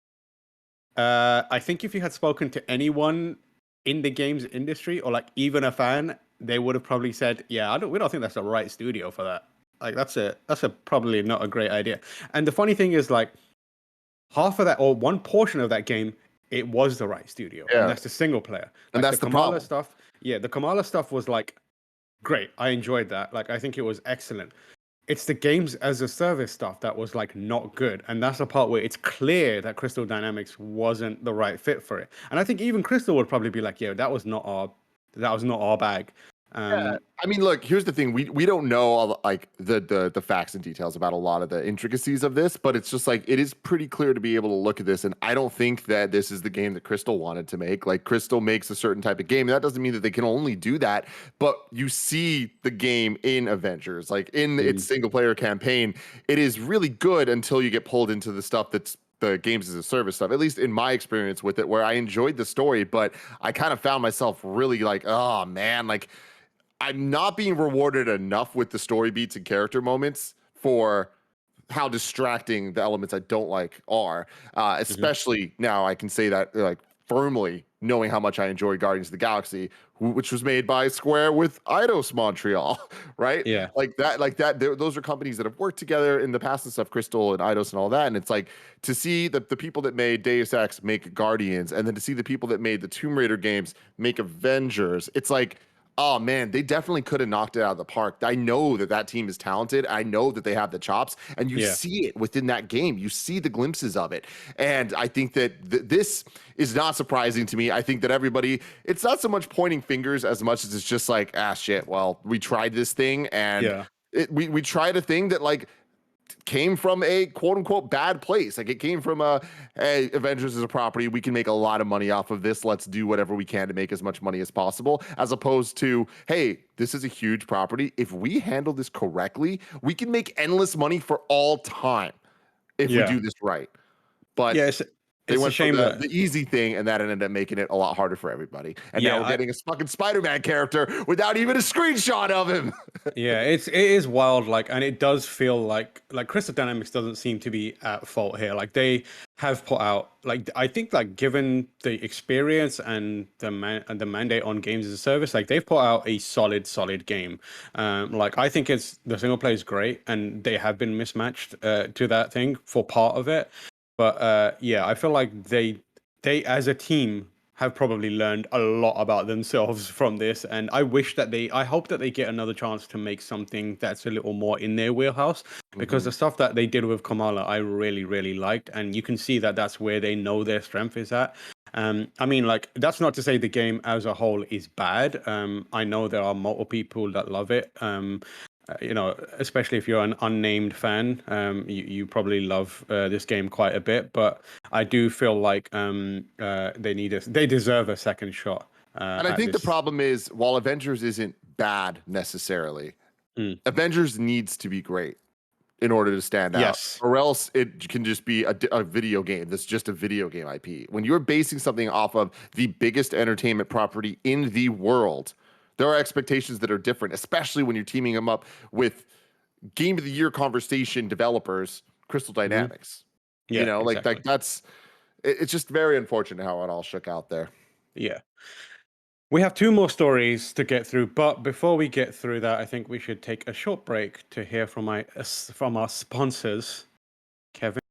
[SPEAKER 1] I think if you had spoken to anyone in the games industry or like even a fan, they would have probably said, "Yeah, we don't think that's the right studio for that. Like that's a probably not a great idea." And the funny thing is, like, half of that or one portion of that game, it was the right studio, and that's the single player.
[SPEAKER 2] And
[SPEAKER 1] Like
[SPEAKER 2] that's the
[SPEAKER 1] Kamala
[SPEAKER 2] problem.
[SPEAKER 1] stuff. Yeah, the Kamala stuff was like great. I enjoyed that. Like I think it was excellent. It's the games as a service stuff that was like not good, and that's the part where it's clear that Crystal Dynamics wasn't the right fit for it. And I think even Crystal would probably be like, "Yeah, that was not our bag."
[SPEAKER 2] Yeah. I mean, look, here's the thing. We don't know all like the facts and details about a lot of the intricacies of this, but it's just like it is pretty clear to be able to look at this. And I don't think that this is the game that Crystal wanted to make. Like Crystal makes a certain type of game. That doesn't mean that they can only do that, but you see the game in Avengers, like in its single player campaign, it is really good until you get pulled into the stuff that's the games as a service stuff, at least in my experience with it, where I enjoyed the story, but I kind of found myself really like, oh man, like I'm not being rewarded enough with the story beats and character moments for how distracting the elements I don't like are. Especially now, I can say that like firmly, knowing how much I enjoy Guardians of the Galaxy, which was made by Square with Eidos Montreal, right?
[SPEAKER 1] Yeah.
[SPEAKER 2] Like that. Those are companies that have worked together in the past and stuff, Crystal and Eidos and all that. And it's like to see the people that made Deus Ex make Guardians, and then to see the people that made the Tomb Raider games make Avengers. It's like, oh man, they definitely could have knocked it out of the park. I know that team is talented. I know that they have the chops, and you see it within that game. You see the glimpses of it. And I think that this is not surprising to me. I think that everybody, it's not so much pointing fingers as much as it's just like, shit, well, we tried this thing, and we tried a thing that like came from a quote unquote bad place. Like it came from hey, Avengers is a property. We can make a lot of money off of this. Let's do whatever we can to make as much money as possible, as opposed to, hey, this is a huge property. If we handle this correctly, we can make endless money for all time if we do this right. But they went for the easy thing, and that ended up making it a lot harder for everybody. And now we're getting a fucking Spider-Man character without even a screenshot of him.
[SPEAKER 1] It is wild. Like, and it does feel like Crystal Dynamics doesn't seem to be at fault here. Like they have put out, like I think, like given the experience and the mandate on games as a service, like they've put out a solid game. Like I think the single play is great, and they have been mismatched to that thing for part of it. But I feel like they as a team have probably learned a lot about themselves from this, and I hope that they get another chance to make something that's a little more in their wheelhouse, because the stuff that they did with Kamala I really liked, and you can see that that's where they know their strength is at. I mean, like, that's not to say the game as a whole is bad. I know there are multiple people that love it. Especially if you're an unnamed fan, you probably love this game quite a bit. But I do feel like they deserve a second shot.
[SPEAKER 2] And I think the problem is, while Avengers isn't bad necessarily, Avengers needs to be great in order to stand out, or else it can just be a video game that's just a video game IP. When you're basing something off of the biggest entertainment property in the world, there are expectations that are different, especially when you're teaming them up with Game of the Year conversation developers, Crystal Dynamics. Like that's, it's just very unfortunate how it all shook out there.
[SPEAKER 1] Yeah. We have two more stories to get through, but before we get through that, I think we should take a short break to hear from our sponsors. Kevin?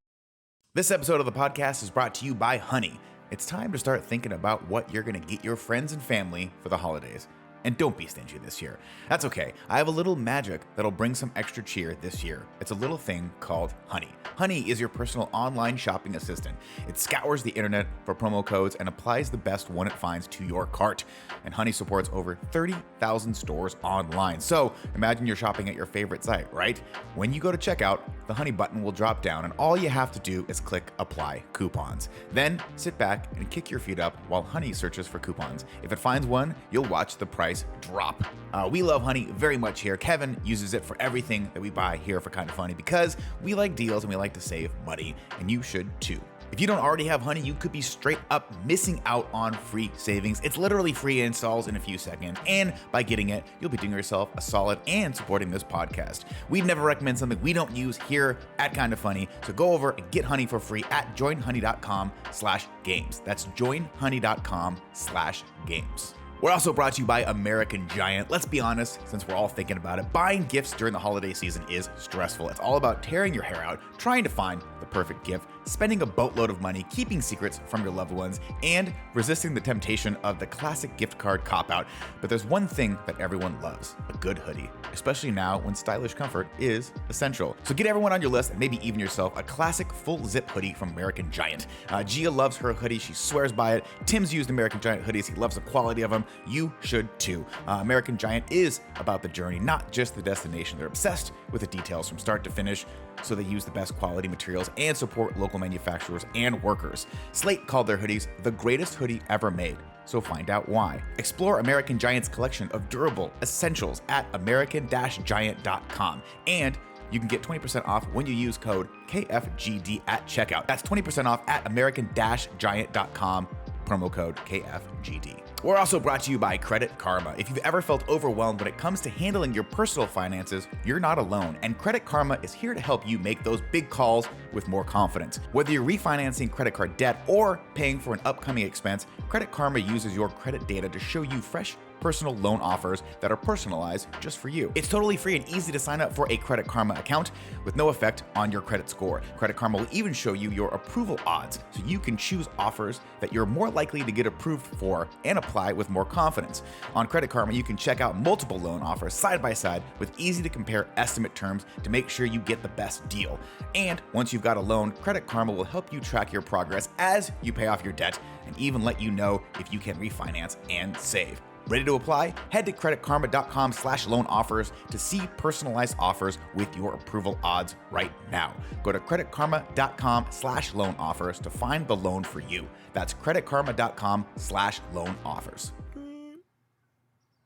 [SPEAKER 4] This episode of the podcast is brought to you by Honey. It's time to start thinking about what you're going to get your friends and family for the holidays. And don't be stingy this year. That's okay. I have a little magic that'll bring some extra cheer this year. It's a little thing called Honey. Honey is your personal online shopping assistant. It scours the internet for promo codes and applies the best one it finds to your cart. And Honey supports over 30,000 stores online. So imagine you're shopping at your favorite site, right? When you go to checkout, the Honey button will drop down and all you have to do is click Apply Coupons. Then sit back and kick your feet up while Honey searches for coupons. If it finds one, you'll watch the price drop. We love Honey very much here. Kevin uses it for everything that we buy here for KindaFunny because we like deals and we like to save money, and you should too. If you don't already have Honey, you could be straight up missing out on free savings. It's literally free installs in a few seconds, and by getting it, you'll be doing yourself a solid and supporting this podcast. We'd never recommend something we don't use here at KindaFunny, so go over and get Honey for free at joinhoney.com/games. That's joinhoney.com/games. We're also brought to you by American Giant. Let's be honest, since we're all thinking about it, buying gifts during the holiday season is stressful. It's all about tearing your hair out, trying to find the perfect gift, spending a boatload of money, keeping secrets from your loved ones, and resisting the temptation of the classic gift card cop-out. But there's one thing that everyone loves, a good hoodie, especially now when stylish comfort is essential. So get everyone on your list and maybe even yourself a classic full zip hoodie from American Giant. Gia loves her hoodie. She swears by it. Tim's used American Giant hoodies. He loves the quality of them. You should too. American Giant is about the journey, not just the destination. They're obsessed with the details from start to finish, so they use the best quality materials and support local manufacturers and workers. Slate called their hoodies the greatest hoodie ever made, so find out why. Explore American Giant's collection of durable essentials at american-giant.com, and you can get 20% off when you use code KFGD at checkout. That's 20% off at american-giant.com, promo code KFGD. We're also brought to you by Credit Karma. If you've ever felt overwhelmed when it comes to handling your personal finances, you're not alone, and Credit Karma is here to help you make those big calls with more confidence. Whether you're refinancing credit card debt or paying for an upcoming expense, Credit Karma uses your credit data to show you fresh personal loan offers that are personalized just for you. It's totally free and easy to sign up for a Credit Karma account with no effect on your credit score. Credit Karma will even show you your approval odds, so you can choose offers that you're more likely to get approved for and apply with more confidence. On Credit Karma, you can check out multiple loan offers side by side with easy to compare estimate terms to make sure you get the best deal. And once you've got a loan, Credit Karma will help you track your progress as you pay off your debt and even let you know if you can refinance and save. Ready to apply? Head to creditkarma.com/loan offers to see personalized offers with your approval odds right now. Go to creditkarma.com/loan offers to find the loan for you. That's creditkarma.com/loan offers.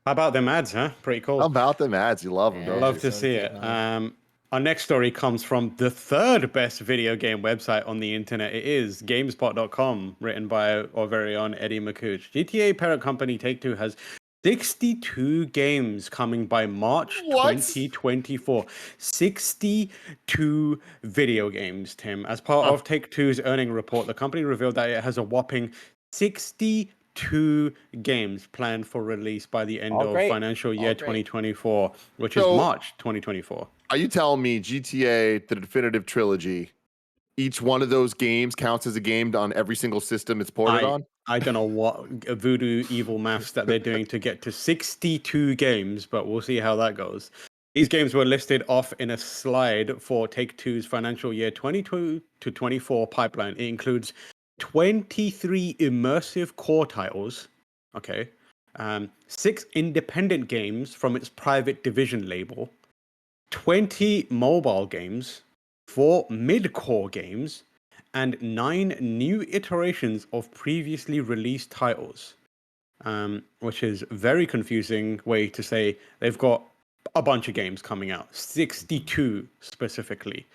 [SPEAKER 1] How about them ads, huh? Pretty cool.
[SPEAKER 2] How about them ads? You love them, don't
[SPEAKER 1] Love
[SPEAKER 2] you?
[SPEAKER 1] to see it. Our next story comes from the third best video game website on the internet. It is GameSpot.com, written by our very own Eddie Makuch. GTA parent company Take-Two has 62 games coming by March 2024. 62 video games, Tim. As part of Take-Two's earning report, the company revealed that it has a whopping 62 games planned for release by the end of financial year 2024, which is March 2024.
[SPEAKER 2] Are you telling me GTA, the definitive trilogy, each one of those games counts as a game on every single system it's ported on?
[SPEAKER 1] I don't know what voodoo evil maths that they're doing to get to 62 games, but we'll see how that goes. These games were listed off in a slide for Take-Two's financial year 22 to 24 pipeline. It includes 23 immersive core titles, 6 independent games from its private division label, 20 mobile games, 4 mid-core games, and 9 new iterations of previously released titles, which is a very confusing way to say they've got a bunch of games coming out, 62 specifically.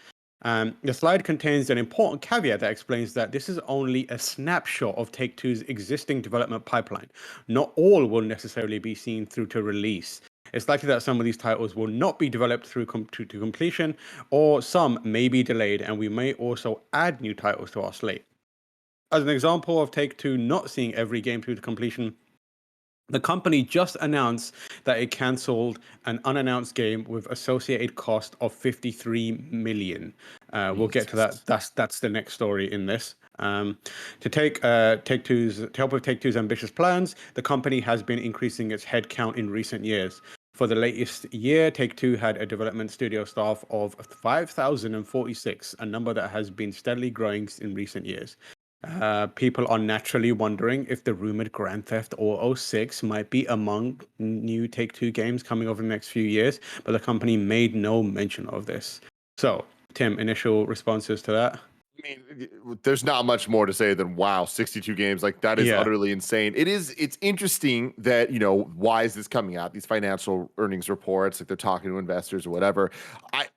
[SPEAKER 1] The slide contains an important caveat that explains that this is only a snapshot of Take-Two's existing development pipeline. Not all will necessarily be seen through to release. It's likely that some of these titles will not be developed through to completion, or some may be delayed, and we may also add new titles to our slate. As an example of Take-Two not seeing every game through to completion, the company just announced that it cancelled an unannounced game with associated cost of $53 million. We'll get to that. That's the next story in this. To help with Take-Two's ambitious plans, the company has been increasing its headcount in recent years. For the latest year, Take-Two had a development studio staff of 5,046, a number that has been steadily growing in recent years. People are naturally wondering if the rumored Grand Theft Auto 6 might be among new Take-Two games coming over the next few years, but the company made no mention of this. So, Tim, initial responses to that?
[SPEAKER 2] I mean, there's not much more to say than wow, 62 games. Like that is
[SPEAKER 1] Yeah.
[SPEAKER 2] utterly insane. It's interesting that, why is this coming out? These financial earnings reports, like they're talking to investors or whatever.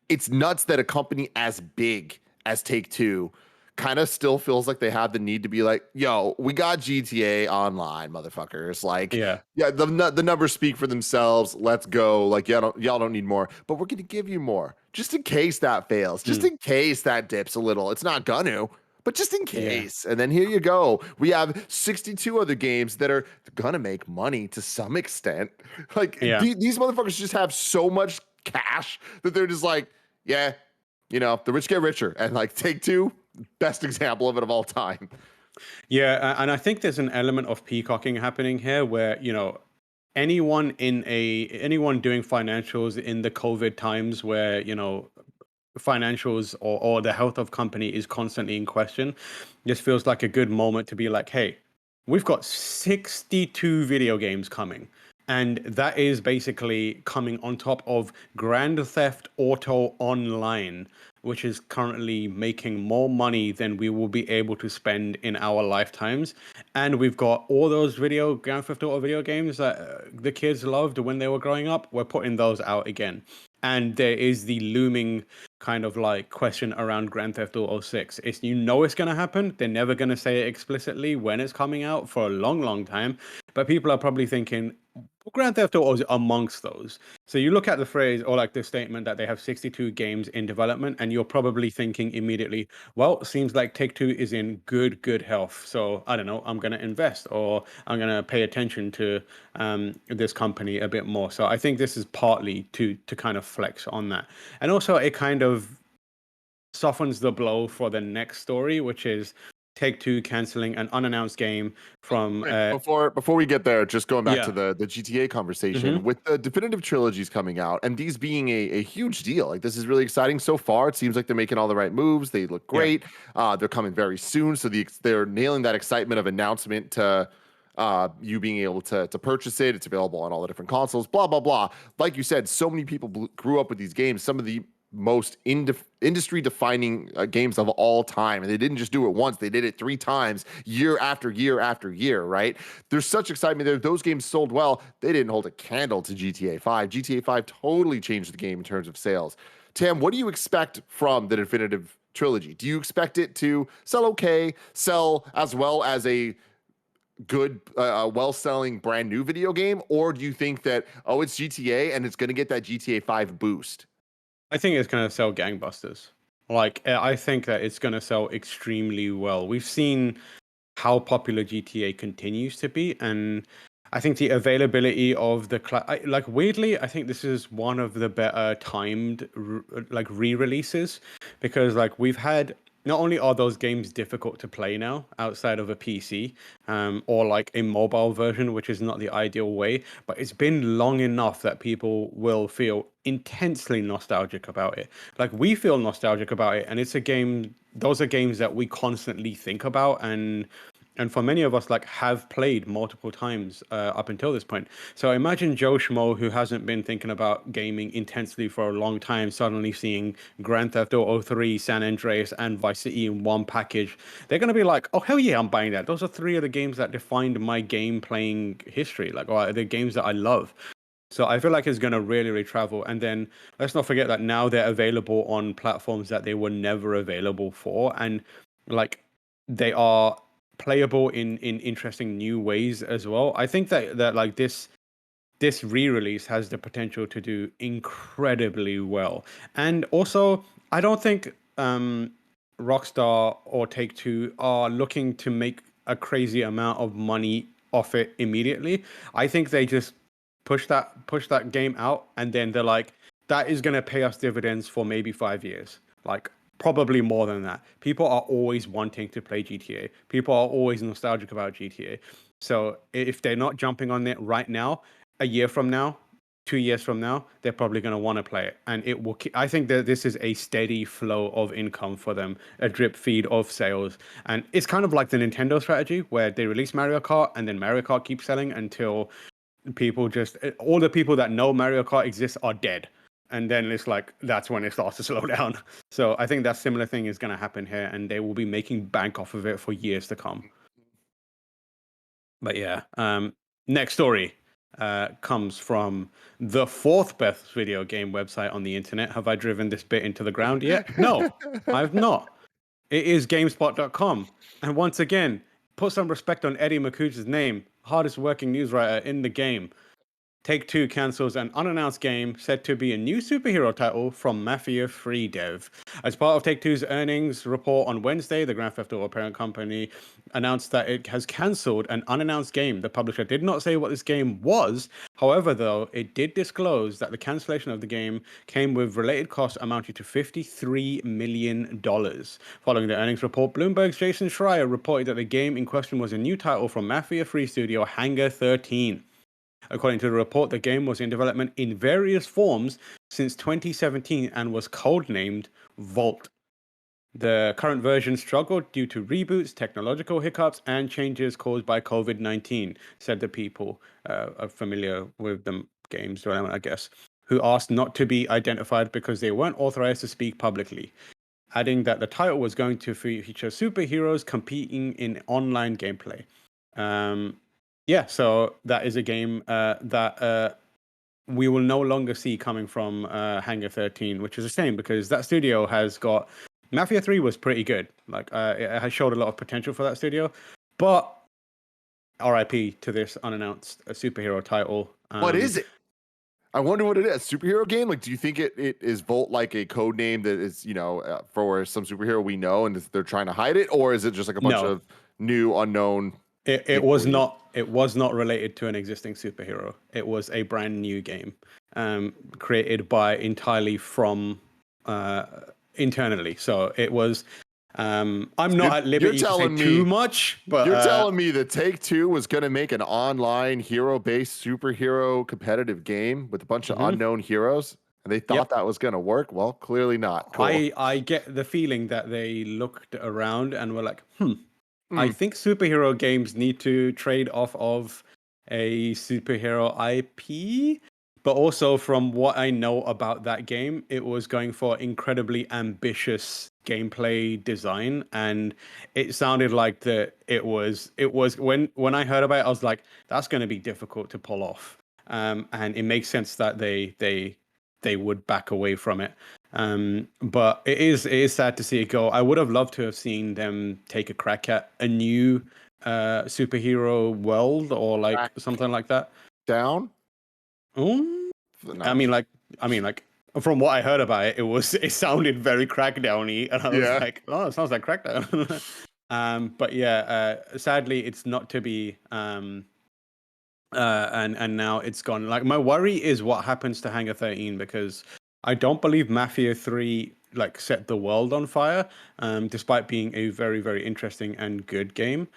[SPEAKER 2] It's nuts that a company as big as Take-Two kind of still feels like they have the need to be like, yo, we got GTA Online, motherfuckers. Like,
[SPEAKER 1] Yeah.
[SPEAKER 2] the numbers speak for themselves. Let's go. Like, y'all don't need more, but we're gonna give you more just in case that fails, just in case that dips a little. It's not gonna, but just in case. And then here you go. We have 62 other games that are gonna make money to some extent. Like these motherfuckers just have so much cash that they're just like, yeah, the rich get richer, and like Take-Two, best example of it of all time.
[SPEAKER 1] Yeah, and I think there's an element of peacocking happening here where, anyone doing financials in the COVID times where, financials or the health of company is constantly in question, just feels like a good moment to be like, hey, we've got 62 video games coming. And that is basically coming on top of Grand Theft Auto Online, which is currently making more money than we will be able to spend in our lifetimes. And we've got all those Grand Theft Auto video games that the kids loved when they were growing up. We're putting those out again. And there is the looming kind of like question around Grand Theft Auto 6. It's going to happen. They're never going to say it explicitly when it's coming out for a long, long time. But people are probably thinking, Grand Theft Auto is amongst those. So you look at the phrase or like the statement that they have 62 games in development, and you're probably thinking immediately, well, seems like Take-Two is in good health. So I don't know, I'm going to invest or I'm going to pay attention to this company a bit more. So I think this is partly to kind of flex on that. And also it kind of softens the blow for the next story, which is Take-Two canceling an unannounced game from
[SPEAKER 2] before we get there, just going back to the GTA conversation with the definitive trilogies coming out and these being a huge deal. Like this is really exciting so far. It seems like they're making all the right moves. They look great. They're coming very soon, so they're nailing that excitement of announcement to you being able to purchase it. It's available on all the different consoles, blah blah blah. Like you said, so many people grew up with these games. Some of the most industry defining games of all time, and they didn't just do it once, they did it 3 times, year after year after year, right? There's such excitement there. Those games sold well. They didn't hold a candle to GTA 5. GTA 5 totally changed the game in terms of sales. Tam, what do you expect from the definitive trilogy? Do you expect it to sell as well as a good well-selling brand new video game, or do you think that it's GTA and it's going to get that GTA 5 boost?
[SPEAKER 1] I think it's going to sell gangbusters. Like, I think that it's going to sell extremely well. We've seen how popular GTA continues to be, and I think the availability of the weirdly, I think this is one of the better timed re-releases, because like we've had. Not only are those games difficult to play now outside of a PC or like a mobile version, which is not the ideal way, but it's been long enough that people will feel intensely nostalgic about it. Like we feel nostalgic about it, and it's a game. Those are games that we constantly think about, and for many of us, like have played multiple times up until this point. So imagine Joe Schmo, who hasn't been thinking about gaming intensely for a long time, suddenly seeing Grand Theft Auto 3, San Andreas, and Vice City in one package. They're going to be like, oh, hell yeah, I'm buying that. Those are 3 of the games that defined my game playing history, or the games that I love. So I feel like it's going to really travel. And then let's not forget that now they're available on platforms that they were never available for. And like they are playable in interesting new ways as well. I think that like this re-release has the potential to do incredibly well. And also, I don't think Rockstar or Take-Two are looking to make a crazy amount of money off it immediately. I think they just push that game out, and then they're like, that is going to pay us dividends for maybe 5 years. Like, probably more than that. People are always wanting to play GTA. People are always nostalgic about GTA. So if they're not jumping on it right now, a year from now, 2 years from now, they're probably going to want to play it. And it will. I think that this is a steady flow of income for them, a drip feed of sales. And it's kind of like the Nintendo strategy where they release Mario Kart and then Mario Kart keeps selling until all the people that know Mario Kart exists are dead. and then it's like that's when it starts to slow down. So I think that similar thing is going to happen here, and they will be making bank off of it for years to come. But yeah, next story comes from the fourth best video game website on the internet. Have I driven this bit into the ground yet? No, I've not. It is GameSpot.com. And once again, put some respect on Eddie Makuch's name, hardest working news writer in the game. Take-Two cancels an unannounced game said to be a new superhero title from Mafia 3 dev. As part of Take-Two's earnings report on Wednesday, the Grand Theft Auto parent company announced that it has cancelled an unannounced game. The publisher did not say what this game was. However, though, it did disclose that the cancellation of the game came with related costs amounting to $53 million. Following the earnings report, Bloomberg's Jason Schreier reported that the game in question was a new title from Mafia 3 studio Hangar 13. According to the report, the game was in development in various forms since 2017 and was codenamed Vault. The current version struggled due to reboots, technological hiccups, and changes caused by COVID-19, said the people are familiar with the game's development, I guess, who asked not to be identified because they weren't authorized to speak publicly, adding that the title was going to feature superheroes competing in online gameplay. Yeah, so that is a game that we will no longer see coming from Hangar 13, which is a shame because that studio has got... Mafia 3 was pretty good. Like, it has showed a lot of potential for that studio. But RIP to this unannounced superhero title.
[SPEAKER 2] What is it? I wonder what it is. Superhero game? Like, do you think it is Volt like a code name that is, for some superhero we know and they're trying to hide it? Or is it just like a bunch of new unknown...
[SPEAKER 1] It was not related to an existing superhero. It was a brand new game created by entirely from internally. So it was I'm not at liberty to say too much, but
[SPEAKER 2] you're telling me that Take-Two was going to make an online hero-based superhero competitive game with a bunch of unknown heroes, and they thought that was going to work? Well, clearly not. Cool.
[SPEAKER 1] I get the feeling that they looked around and were like, I think superhero games need to trade off of a superhero IP. But also from what I know about that game, it was going for incredibly ambitious gameplay design. And it sounded like it was when I heard about it, I was like, that's going to be difficult to pull off. And it makes sense that they would back away from it. But it is sad to see it go. I would have loved to have seen them take a crack at a new superhero world or like something like that.
[SPEAKER 2] Down?
[SPEAKER 1] No. I mean, like from what I heard about it, it sounded very Crackdowny, and I was like, oh, it sounds like Crackdown. But yeah, sadly, it's not to be. And now it's gone. Like, my worry is what happens to Hangar 13, because I don't believe Mafia 3 like set the world on fire, despite being a very, very interesting and good game.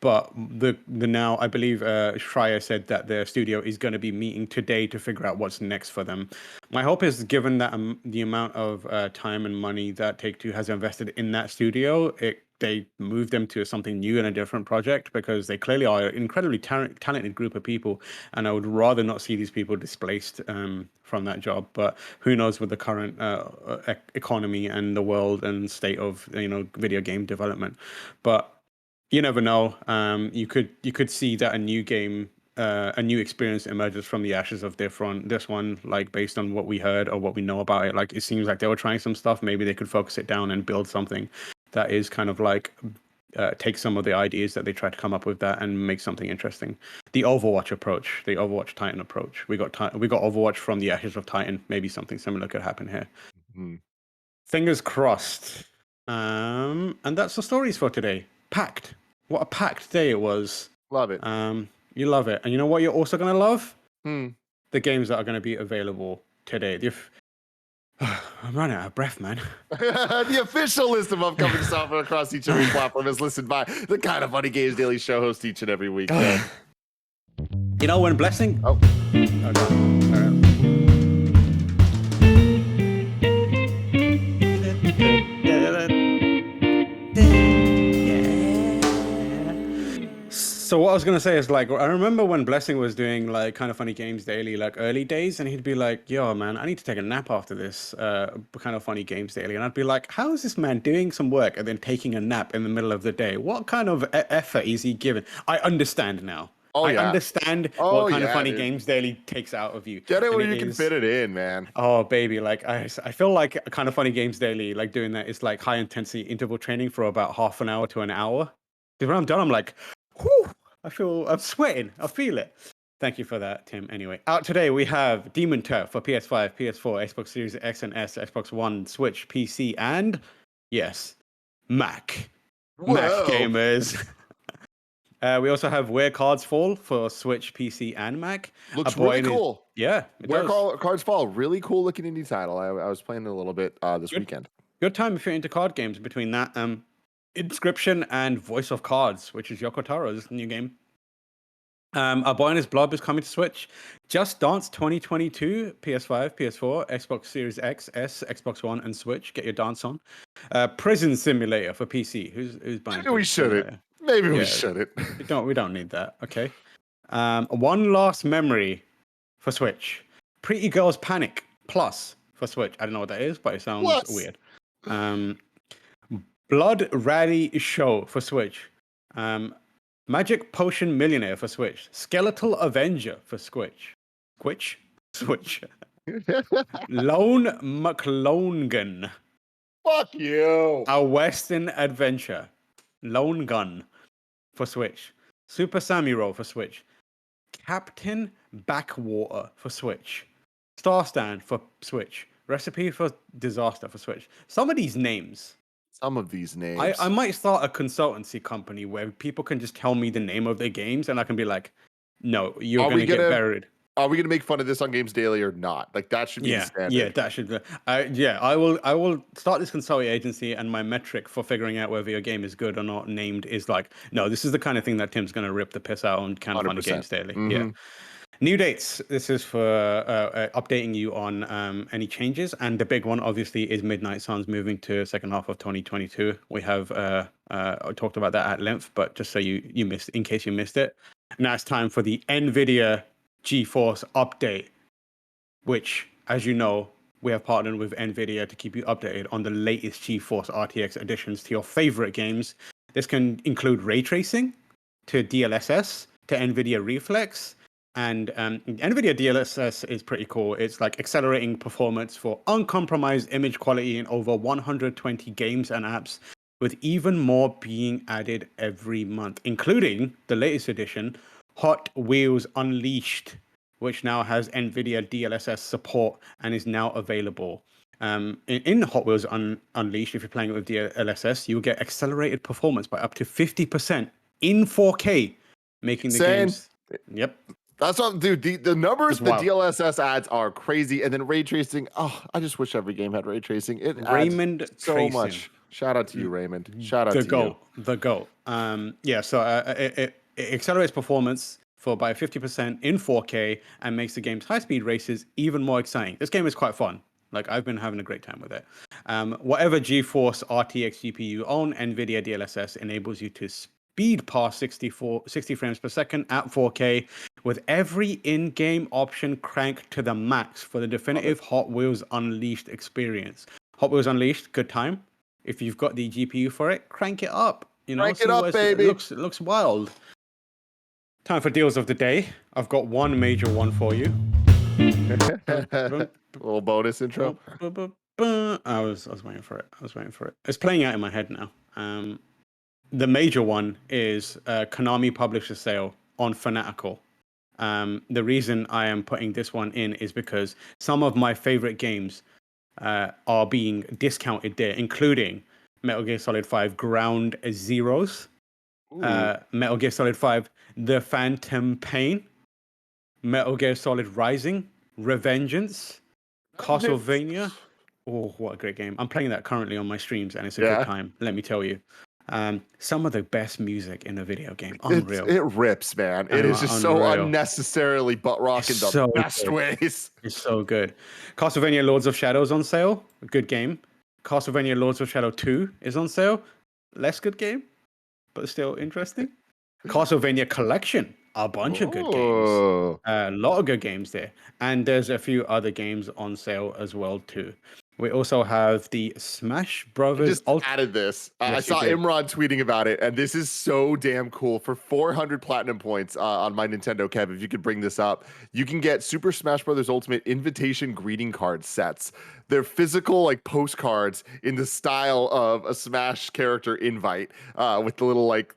[SPEAKER 1] But the now, I believe Schreier said that their studio is going to be meeting today to figure out what's next for them. My hope is, given that the amount of time and money that Take-Two has invested in that studio, they move them to something new and a different project, because they clearly are an incredibly talented group of people, and I would rather not see these people displaced from that job. But who knows with the current economy and the world and state of video game development. But you never know. You could see that a new game, a new experience emerges from the ashes of this one, like based on what we heard or what we know about it. Like, it seems like they were trying some stuff. Maybe they could focus it down and build something that is kind of like take some of the ideas that they tried to come up with that and make something interesting. The Overwatch approach, the Overwatch Titan approach. We got Overwatch from the ashes of Titan. Maybe something similar could happen here. Fingers crossed. And that's the stories for today. Packed. What a packed day it was.
[SPEAKER 2] Love it.
[SPEAKER 1] You love it. And you know what you're also going to love? The games that are going to be available today. I'm running out of breath, man.
[SPEAKER 2] The official list of upcoming software across each and every platform is listed by the KindaFunny Games Daily Show host each and every week.
[SPEAKER 1] You know when blessing... Oh. So So what I was gonna say is like I remember when Blessing was doing like Kind of Funny Games Daily, like early days, and he'd be like, "Yo, man, I need to take a nap after this Kind of Funny Games Daily," and I'd be like, "How is this man doing some work and then taking a nap in the middle of the day? What kind of effort is he giving?" I understand now.
[SPEAKER 2] Oh,
[SPEAKER 1] I
[SPEAKER 2] yeah.
[SPEAKER 1] understand
[SPEAKER 2] Oh,
[SPEAKER 1] what Kind of
[SPEAKER 2] yeah,
[SPEAKER 1] Funny
[SPEAKER 2] dude.
[SPEAKER 1] Games Daily takes out of you.
[SPEAKER 2] Get it
[SPEAKER 1] and
[SPEAKER 2] where you can fit it in, man.
[SPEAKER 1] Oh, baby, like I feel like Kind of Funny Games Daily, like doing that is like high intensity interval training for about half an hour to an hour. Because when I'm done, I'm like, whew, I'm sweating. I feel it. Thank you for that, Tim. Anyway, out today we have Demon Turf for PS5, PS4, Xbox Series X and S, Xbox One, Switch, PC, and yes, Mac. Mac
[SPEAKER 2] Whoa.
[SPEAKER 1] gamers. We also have Where Cards Fall for Switch, PC, and Mac.
[SPEAKER 2] Looks really cool.
[SPEAKER 1] Yeah, it
[SPEAKER 2] Where
[SPEAKER 1] does.
[SPEAKER 2] Cards Fall, really cool looking indie title. I was playing it a little bit this weekend.
[SPEAKER 1] Good time if you're into card games. Between that, Inscription and Voice of Cards, which is Yoko Taro's new game. Our Boy and His Blob is coming to Switch. Just Dance 2022, PS5, PS4, Xbox Series X, S, Xbox One, and Switch. Get your dance on. Prison Simulator for PC. Who's buying?
[SPEAKER 2] Maybe we shouldn't. Maybe we shouldn't.
[SPEAKER 1] We don't need that. Okay. One Last Memory for Switch. Pretty Girls Panic Plus for Switch. I don't know what that is, but it sounds weird. Blood Rally Show for Switch. Magic Potion Millionaire for Switch. Skeletal Avenger for Switch. Switch. Lone McLonegun.
[SPEAKER 2] Fuck you.
[SPEAKER 1] A Western Adventure. Lone Gun for Switch. Super Samuro for Switch. Captain Backwater for Switch. Star Stand for Switch. Recipe for Disaster for Switch. Some of these names. I might start a consultancy company where people can just tell me the name of their games and I can be like, no, you're going to get buried.
[SPEAKER 2] Are we going to make fun of this on Games Daily or not? Like that should be the standard.
[SPEAKER 1] Yeah, that should be. I will start this consulting agency, and my metric for figuring out whether your game is good or not named is like, no, this is the kind of thing that Tim's going to rip the piss out on Kind of Funny Games Daily. Mm-hmm. Yeah. New dates. This is for updating you on any changes, and the big one obviously is Midnight Suns moving to second half of 2022. We have talked about that at length, but just so you missed, in case you missed it, now it's time for the NVIDIA GeForce update, which, as you know, we have partnered with NVIDIA to keep you updated on the latest GeForce RTX additions to your favorite games. This can include ray tracing to DLSS to NVIDIA Reflex. And NVIDIA DLSS is pretty cool. It's like accelerating performance for uncompromised image quality in over 120 games and apps, with even more being added every month, including the latest edition, Hot Wheels Unleashed, which now has NVIDIA DLSS support and is now available. In Hot Wheels Unleashed, if you're playing it with DLSS, you'll get accelerated performance by up to 50% in 4K, making the games... Yep.
[SPEAKER 2] That's what, dude. The numbers the DLSS adds are crazy, and then ray tracing. Oh, I just wish every game had ray tracing. It adds so much. Shout out to you, Raymond. Shout out to you.
[SPEAKER 1] The GOAT. So it accelerates performance by 50% in 4K and makes the game's high-speed races even more exciting. This game is quite fun. Like, I've been having a great time with it. Whatever GeForce RTX GPU you own, NVIDIA DLSS enables you to speed past 60 frames per second at 4K with every in-game option cranked to the max for the definitive Hot Wheels Unleashed experience. Hot Wheels Unleashed, good time. If you've got the GPU for it, crank it up.
[SPEAKER 2] Crank it up, baby.
[SPEAKER 1] It looks wild. Time for deals of the day. I've got one major one for you.
[SPEAKER 2] Little bonus intro.
[SPEAKER 1] I was waiting for it. It's playing out in my head now. The major one is Konami published a sale on Fanatical. The reason I am putting this one in is because some of my favorite games are being discounted there, including Metal Gear Solid 5 Ground Zeroes, Metal Gear Solid 5 The Phantom Pain, Metal Gear Solid Rising, Revengeance, Castlevania. Oh, what a great game. I'm playing that currently on my streams, and it's a good time, let me tell you. Some of the best music in a video game. Unreal.
[SPEAKER 2] It rips, man. It is just so unnecessarily butt rock in the best ways.
[SPEAKER 1] It's so good. Castlevania Lords of Shadows on sale. A good game. Castlevania Lords of Shadow 2 is on sale. Less good game, but still interesting. Castlevania Collection, a bunch of good games,
[SPEAKER 2] Oh,
[SPEAKER 1] a lot of good games there, and there's a few other games on sale as well too. We also have the Smash
[SPEAKER 2] I
[SPEAKER 1] Brothers
[SPEAKER 2] just
[SPEAKER 1] Ultimate.
[SPEAKER 2] added this. I
[SPEAKER 1] Yes, you
[SPEAKER 2] saw
[SPEAKER 1] did.
[SPEAKER 2] Imran tweeting about it, and this is so damn cool. For 400 platinum points on my Nintendo, Kev, if you could bring this up, you can get Super Smash Brothers Ultimate invitation greeting card sets. They're physical, like postcards in the style of a Smash character invite, with the little like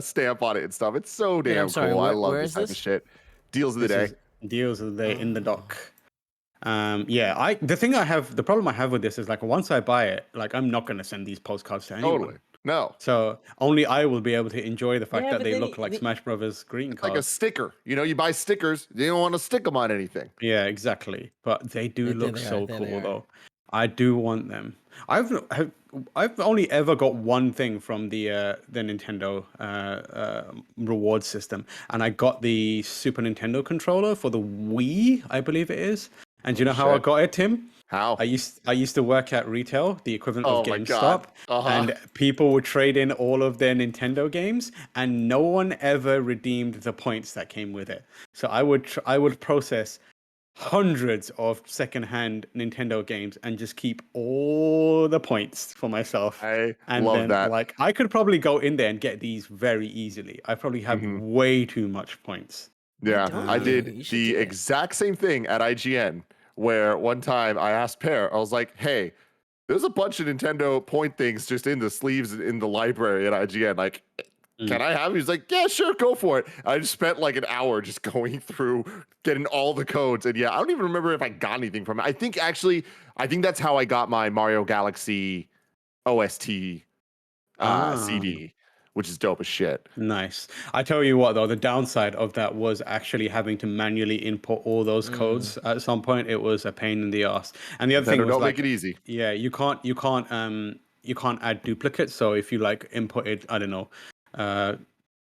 [SPEAKER 2] stamp on it and stuff. It's so
[SPEAKER 3] Wait, I'm
[SPEAKER 2] damn
[SPEAKER 3] sorry.
[SPEAKER 2] cool. I love
[SPEAKER 3] Where
[SPEAKER 2] this
[SPEAKER 3] is
[SPEAKER 2] type of
[SPEAKER 3] this?
[SPEAKER 2] shit. Deals of the
[SPEAKER 1] This
[SPEAKER 2] day.
[SPEAKER 1] is deals of the day in the
[SPEAKER 3] Oh.
[SPEAKER 1] dock. The problem I have with this is like once I buy it, like I'm not gonna send these postcards to anyone.
[SPEAKER 2] Totally. No,
[SPEAKER 1] So only I will be able to enjoy the fact
[SPEAKER 3] Yeah,
[SPEAKER 1] that
[SPEAKER 3] but
[SPEAKER 1] they
[SPEAKER 3] then
[SPEAKER 1] look like Smash Brothers greeting
[SPEAKER 2] like a
[SPEAKER 1] cards.
[SPEAKER 2] sticker. You know, you buy stickers. You don't want to stick them on anything.
[SPEAKER 1] Yeah, exactly. But they do
[SPEAKER 3] There
[SPEAKER 1] look
[SPEAKER 3] they are.
[SPEAKER 1] so
[SPEAKER 3] There they
[SPEAKER 1] cool
[SPEAKER 3] are.
[SPEAKER 1] though. I do want them. I've only ever got one thing from the Nintendo reward system, and I got the Super Nintendo controller for the Wii, I believe it is. And do you
[SPEAKER 2] Oh
[SPEAKER 1] know how I
[SPEAKER 2] shit.
[SPEAKER 1] got it, Tim?
[SPEAKER 2] How?
[SPEAKER 1] I used to work at retail, the equivalent of
[SPEAKER 2] Oh my god.
[SPEAKER 1] GameStop,
[SPEAKER 2] Uh-huh.
[SPEAKER 1] and people would trade in all of their Nintendo games, and no one ever redeemed the points that came with it. So I would process hundreds of secondhand Nintendo games and just keep all the points for myself.
[SPEAKER 2] I
[SPEAKER 1] And
[SPEAKER 2] love
[SPEAKER 1] then
[SPEAKER 2] that.
[SPEAKER 1] like I could probably go in there and get these very easily. I probably have
[SPEAKER 2] Mhm.
[SPEAKER 1] way too much points.
[SPEAKER 2] Yeah,
[SPEAKER 3] don't
[SPEAKER 2] I
[SPEAKER 3] you?
[SPEAKER 2] did
[SPEAKER 3] You should
[SPEAKER 2] the
[SPEAKER 3] do it.
[SPEAKER 2] exact same thing at IGN where one time I asked Pear, I was like, hey, there's a bunch of Nintendo point things just in the sleeves in the library at IGN. Like,
[SPEAKER 1] Mm.
[SPEAKER 2] can I have? He's like, yeah, sure, go for it. I just spent like an hour just going through getting all the codes. And yeah, I don't even remember if I got anything from it. I think that's how I got my Mario Galaxy OST
[SPEAKER 1] Ah.
[SPEAKER 2] CD, which is dope as shit.
[SPEAKER 1] Nice. I tell you what, though, the downside of that was actually having to manually input all those
[SPEAKER 3] Mm.
[SPEAKER 1] codes at some point. It was a pain in the ass. And the other thing
[SPEAKER 2] Nintendo
[SPEAKER 1] was
[SPEAKER 2] don't make it
[SPEAKER 1] like,
[SPEAKER 2] easy.
[SPEAKER 1] yeah, you can't add duplicates. So if you like inputted, I don't know,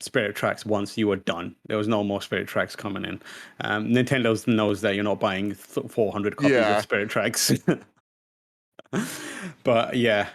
[SPEAKER 1] Spirit Tracks once, you were done. There was no more Spirit Tracks coming in. Nintendo knows that you're not buying 400 copies of
[SPEAKER 2] Yeah.
[SPEAKER 1] Spirit Tracks. But yeah,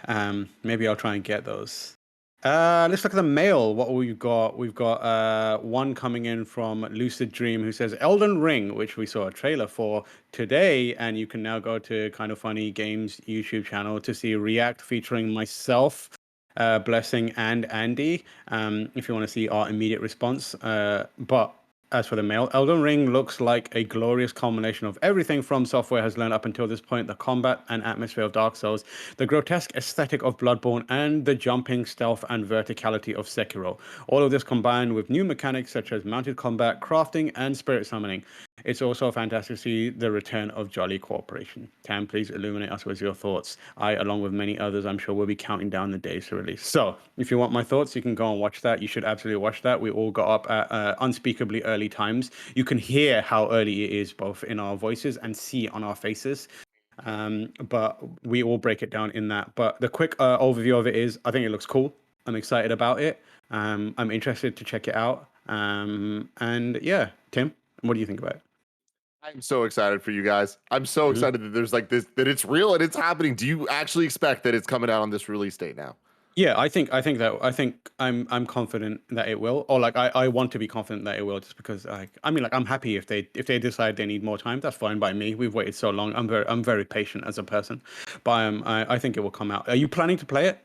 [SPEAKER 1] maybe I'll try and get those. Let's look at the mail. What we've got? We've got one coming in from Lucid Dream who says Elden Ring, which we saw a trailer for today, and you can now go to Kind of Funny Games YouTube channel to see React featuring myself, Blessing, and Andy. If you want to see our immediate response. But as for the mail, Elden Ring looks like a glorious culmination of everything From Software has learned up until this point: the combat and atmosphere of Dark Souls, the grotesque aesthetic of Bloodborne, and the jumping stealth and verticality of Sekiro. All of this combined with new mechanics such as mounted combat, crafting, and spirit summoning. It's also fantastic to see the return of Jolly Cooperation. Tam, please illuminate us with your thoughts. I, along with many others, I'm sure will be counting down the days to release. So, if you want my thoughts, you can go and watch that. You should absolutely watch that. We all got up at unspeakably early times. You can hear how early it is, both in our voices and see on our faces. But we all break it down in that. But the quick overview of it is, I think it looks cool. I'm excited about it. I'm interested to check it out. And yeah, Tim, what do you think about it?
[SPEAKER 2] I'm so excited for you guys. I'm so
[SPEAKER 1] Mhm.
[SPEAKER 2] excited that there's like this, that it's real and it's happening. Do you actually expect that it's coming out on this release date now?
[SPEAKER 1] Yeah, I think I'm confident that it will, or like I want to be confident that it will, just because I'm happy if they decide they need more time, that's fine by me. We've waited so long. I'm very patient as a person, but I think it will come out. Are you planning to play it?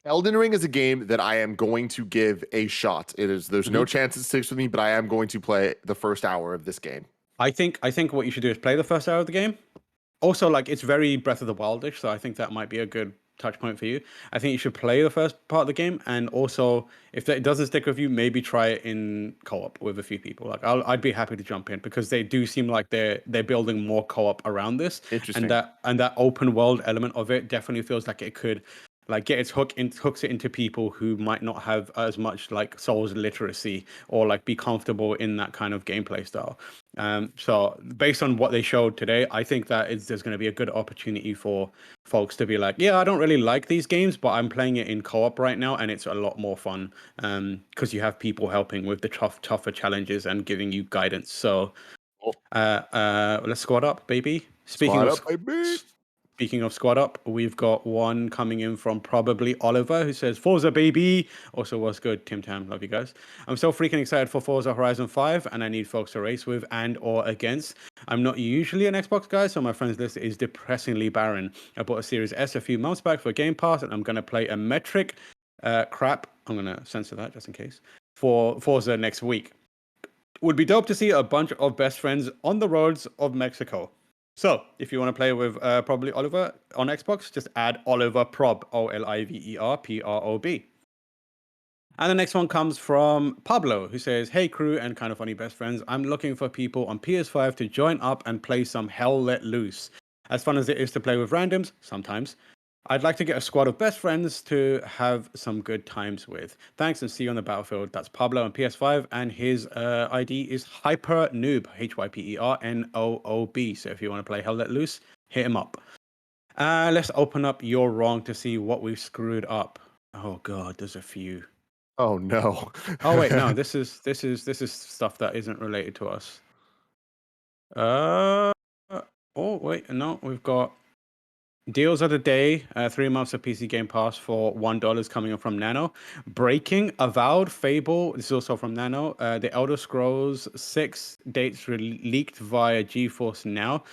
[SPEAKER 2] Elden Ring is a game that I am going to give a shot. There's no
[SPEAKER 1] Mhm.
[SPEAKER 2] chance it sticks with me, but I am going to play the first hour of this game.
[SPEAKER 1] I think what you should do is play the first hour of the game. Also, like it's very Breath of the Wildish, so I think that might be a good touch point for you. I think you should play the first part of the game, and also if it doesn't stick with you, maybe try it in co-op with a few people. Like I'd be happy to jump in because they do seem like they're building more co-op around this, and
[SPEAKER 2] Interesting.
[SPEAKER 1] that open world element of it definitely feels like it could like get its hooks it into people who might not have as much like Souls literacy or like be comfortable in that kind of gameplay style. So based on what they showed today, I think that there's going to be a good opportunity for folks to be like, yeah, I don't really like these games, but I'm playing it in co-op right now, and it's a lot more fun because you have people helping with the tougher challenges and giving you guidance. So
[SPEAKER 2] Oh,
[SPEAKER 1] let's squad up, baby.
[SPEAKER 2] squad up, baby.
[SPEAKER 1] Speaking of squad up, we've got one coming in from probably Oliver, who says, Forza baby. Also, what's good, Tim Tam? Love you guys. I'm so freaking excited for Forza Horizon 5, and I need folks to race with and or against. I'm not usually an Xbox guy, so my friends list is depressingly barren. I bought a Series S a few months back for Game Pass, and I'm going to play a metric crap. I'm going to censor that just in case. For Forza next week. Would be dope to see a bunch of best friends on the roads of Mexico. So, if you want to play with probably Oliver on Xbox, just add oliverprob, OLIVERPROB. And the next one comes from Pablo, who says, Hey crew and kind of funny best friends, I'm looking for people on PS5 to join up and play some Hell Let Loose. As fun as it is to play with randoms, sometimes, I'd like to get a squad of best friends to have some good times with. Thanks and see you on the battlefield. That's Pablo on PS5, and his ID is Hyper Noob, HYPERNOOB. So if you want to play Hell Let Loose, hit him up. Let's open up You're Wrong to see what we've screwed up. Oh god, there's a few.
[SPEAKER 2] Oh no.
[SPEAKER 1] Oh wait, no, this is stuff that isn't related to us. Oh wait, no, we've got deals of the day, 3 months of PC Game Pass for $1 coming up from Nano. Breaking, Avowed, Fable, this is also from Nano. The Elder Scrolls 6 dates leaked via GeForce Now.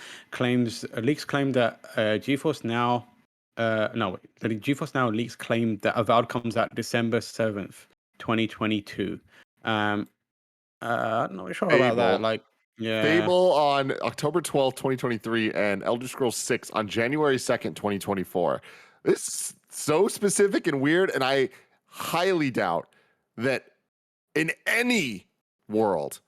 [SPEAKER 1] Leaks claim that GeForce Now, the GeForce Now leaks claim that Avowed comes out December 7th, 2022. I'm not sure about that. Like, yeah.
[SPEAKER 2] Fable on October 12th, 2023, and Elder Scrolls 6 on January 2nd, 2024. This is so specific and weird, and I highly doubt that in any world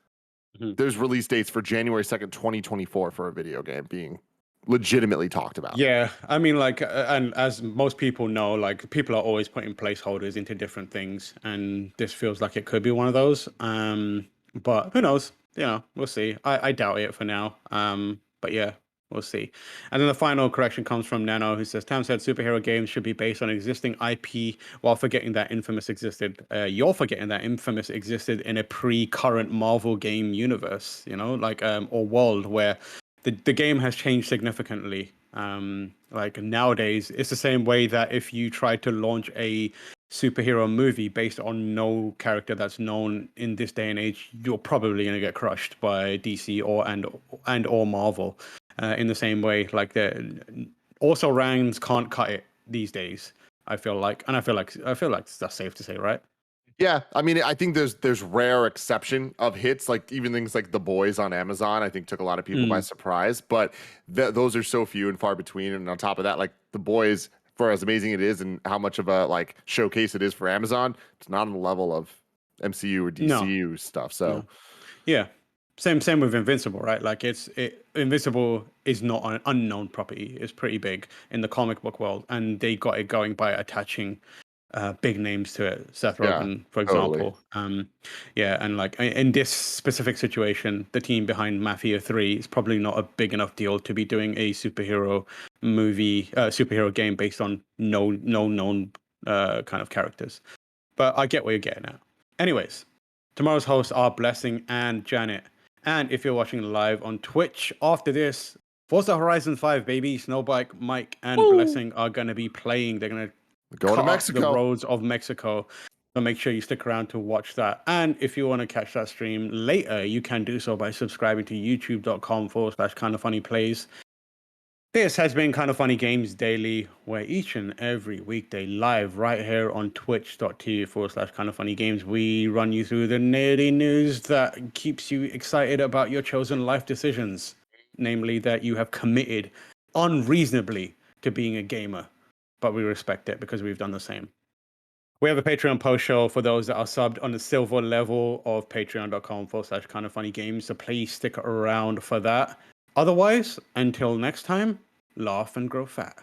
[SPEAKER 2] there's release dates for January 2nd, 2024 for a video game being legitimately talked about.
[SPEAKER 1] Yeah, I mean, like, and as most people know, like, people are always putting placeholders into different things, and this feels like it could be one of those. But who knows? You know, we'll see. I doubt it for now. But yeah, we'll see. And then the final correction comes from Nano, who says, Tam said superhero games should be based on existing IP while forgetting that Infamous existed. You're forgetting that Infamous existed in a pre-current Marvel game universe, you know, like, or world where the game has changed significantly. Like nowadays, it's the same way that if you try to launch a superhero movie based on no character that's known in this day and age, you're probably going to get crushed by DC or Marvel. In the same way, like also rounds can't cut it these days. I feel like that's safe to say, right?
[SPEAKER 2] Yeah, I mean, I think there's rare exception of hits, like even things like The Boys on Amazon, I think took a lot of people by surprise, but those are so few and far between. And on top of that, like The Boys, for as amazing it is and how much of a like showcase it is for Amazon, it's not on the level of MCU or DCU stuff. So
[SPEAKER 1] yeah, same with Invincible, right? Like Invincible is not an unknown property. It's pretty big in the comic book world, and they got it going by attaching big names to it. Seth Rogen, for example. Totally. And like in this specific situation, the team behind Mafia 3 is probably not a big enough deal to be doing a superhero game based on no known kind of characters. But I get where you're getting at. Anyways, tomorrow's hosts are Blessing and Janet. And if you're watching live on Twitch after this, Forza Horizon 5, baby, Snowbike, Mike, and Blessing are going to be playing. They're going to
[SPEAKER 2] go to Mexico,
[SPEAKER 1] the roads of Mexico. So make sure you stick around to watch that. And if you want to catch that stream later, you can do so by subscribing to youtube.com/KindaFunnyPlays. This has been Kind of Funny Games Daily, where each and every weekday live right here on twitch.tv/KindaFunnyGames, we run you through the nerdy news that keeps you excited about your chosen life decisions. Namely, that you have committed unreasonably to being a gamer. But we respect it because we've done the same. We have a Patreon post show for those that are subbed on the silver level of patreon.com/KindaFunnyGames. So please stick around for that. Otherwise, until next time, laugh and grow fat.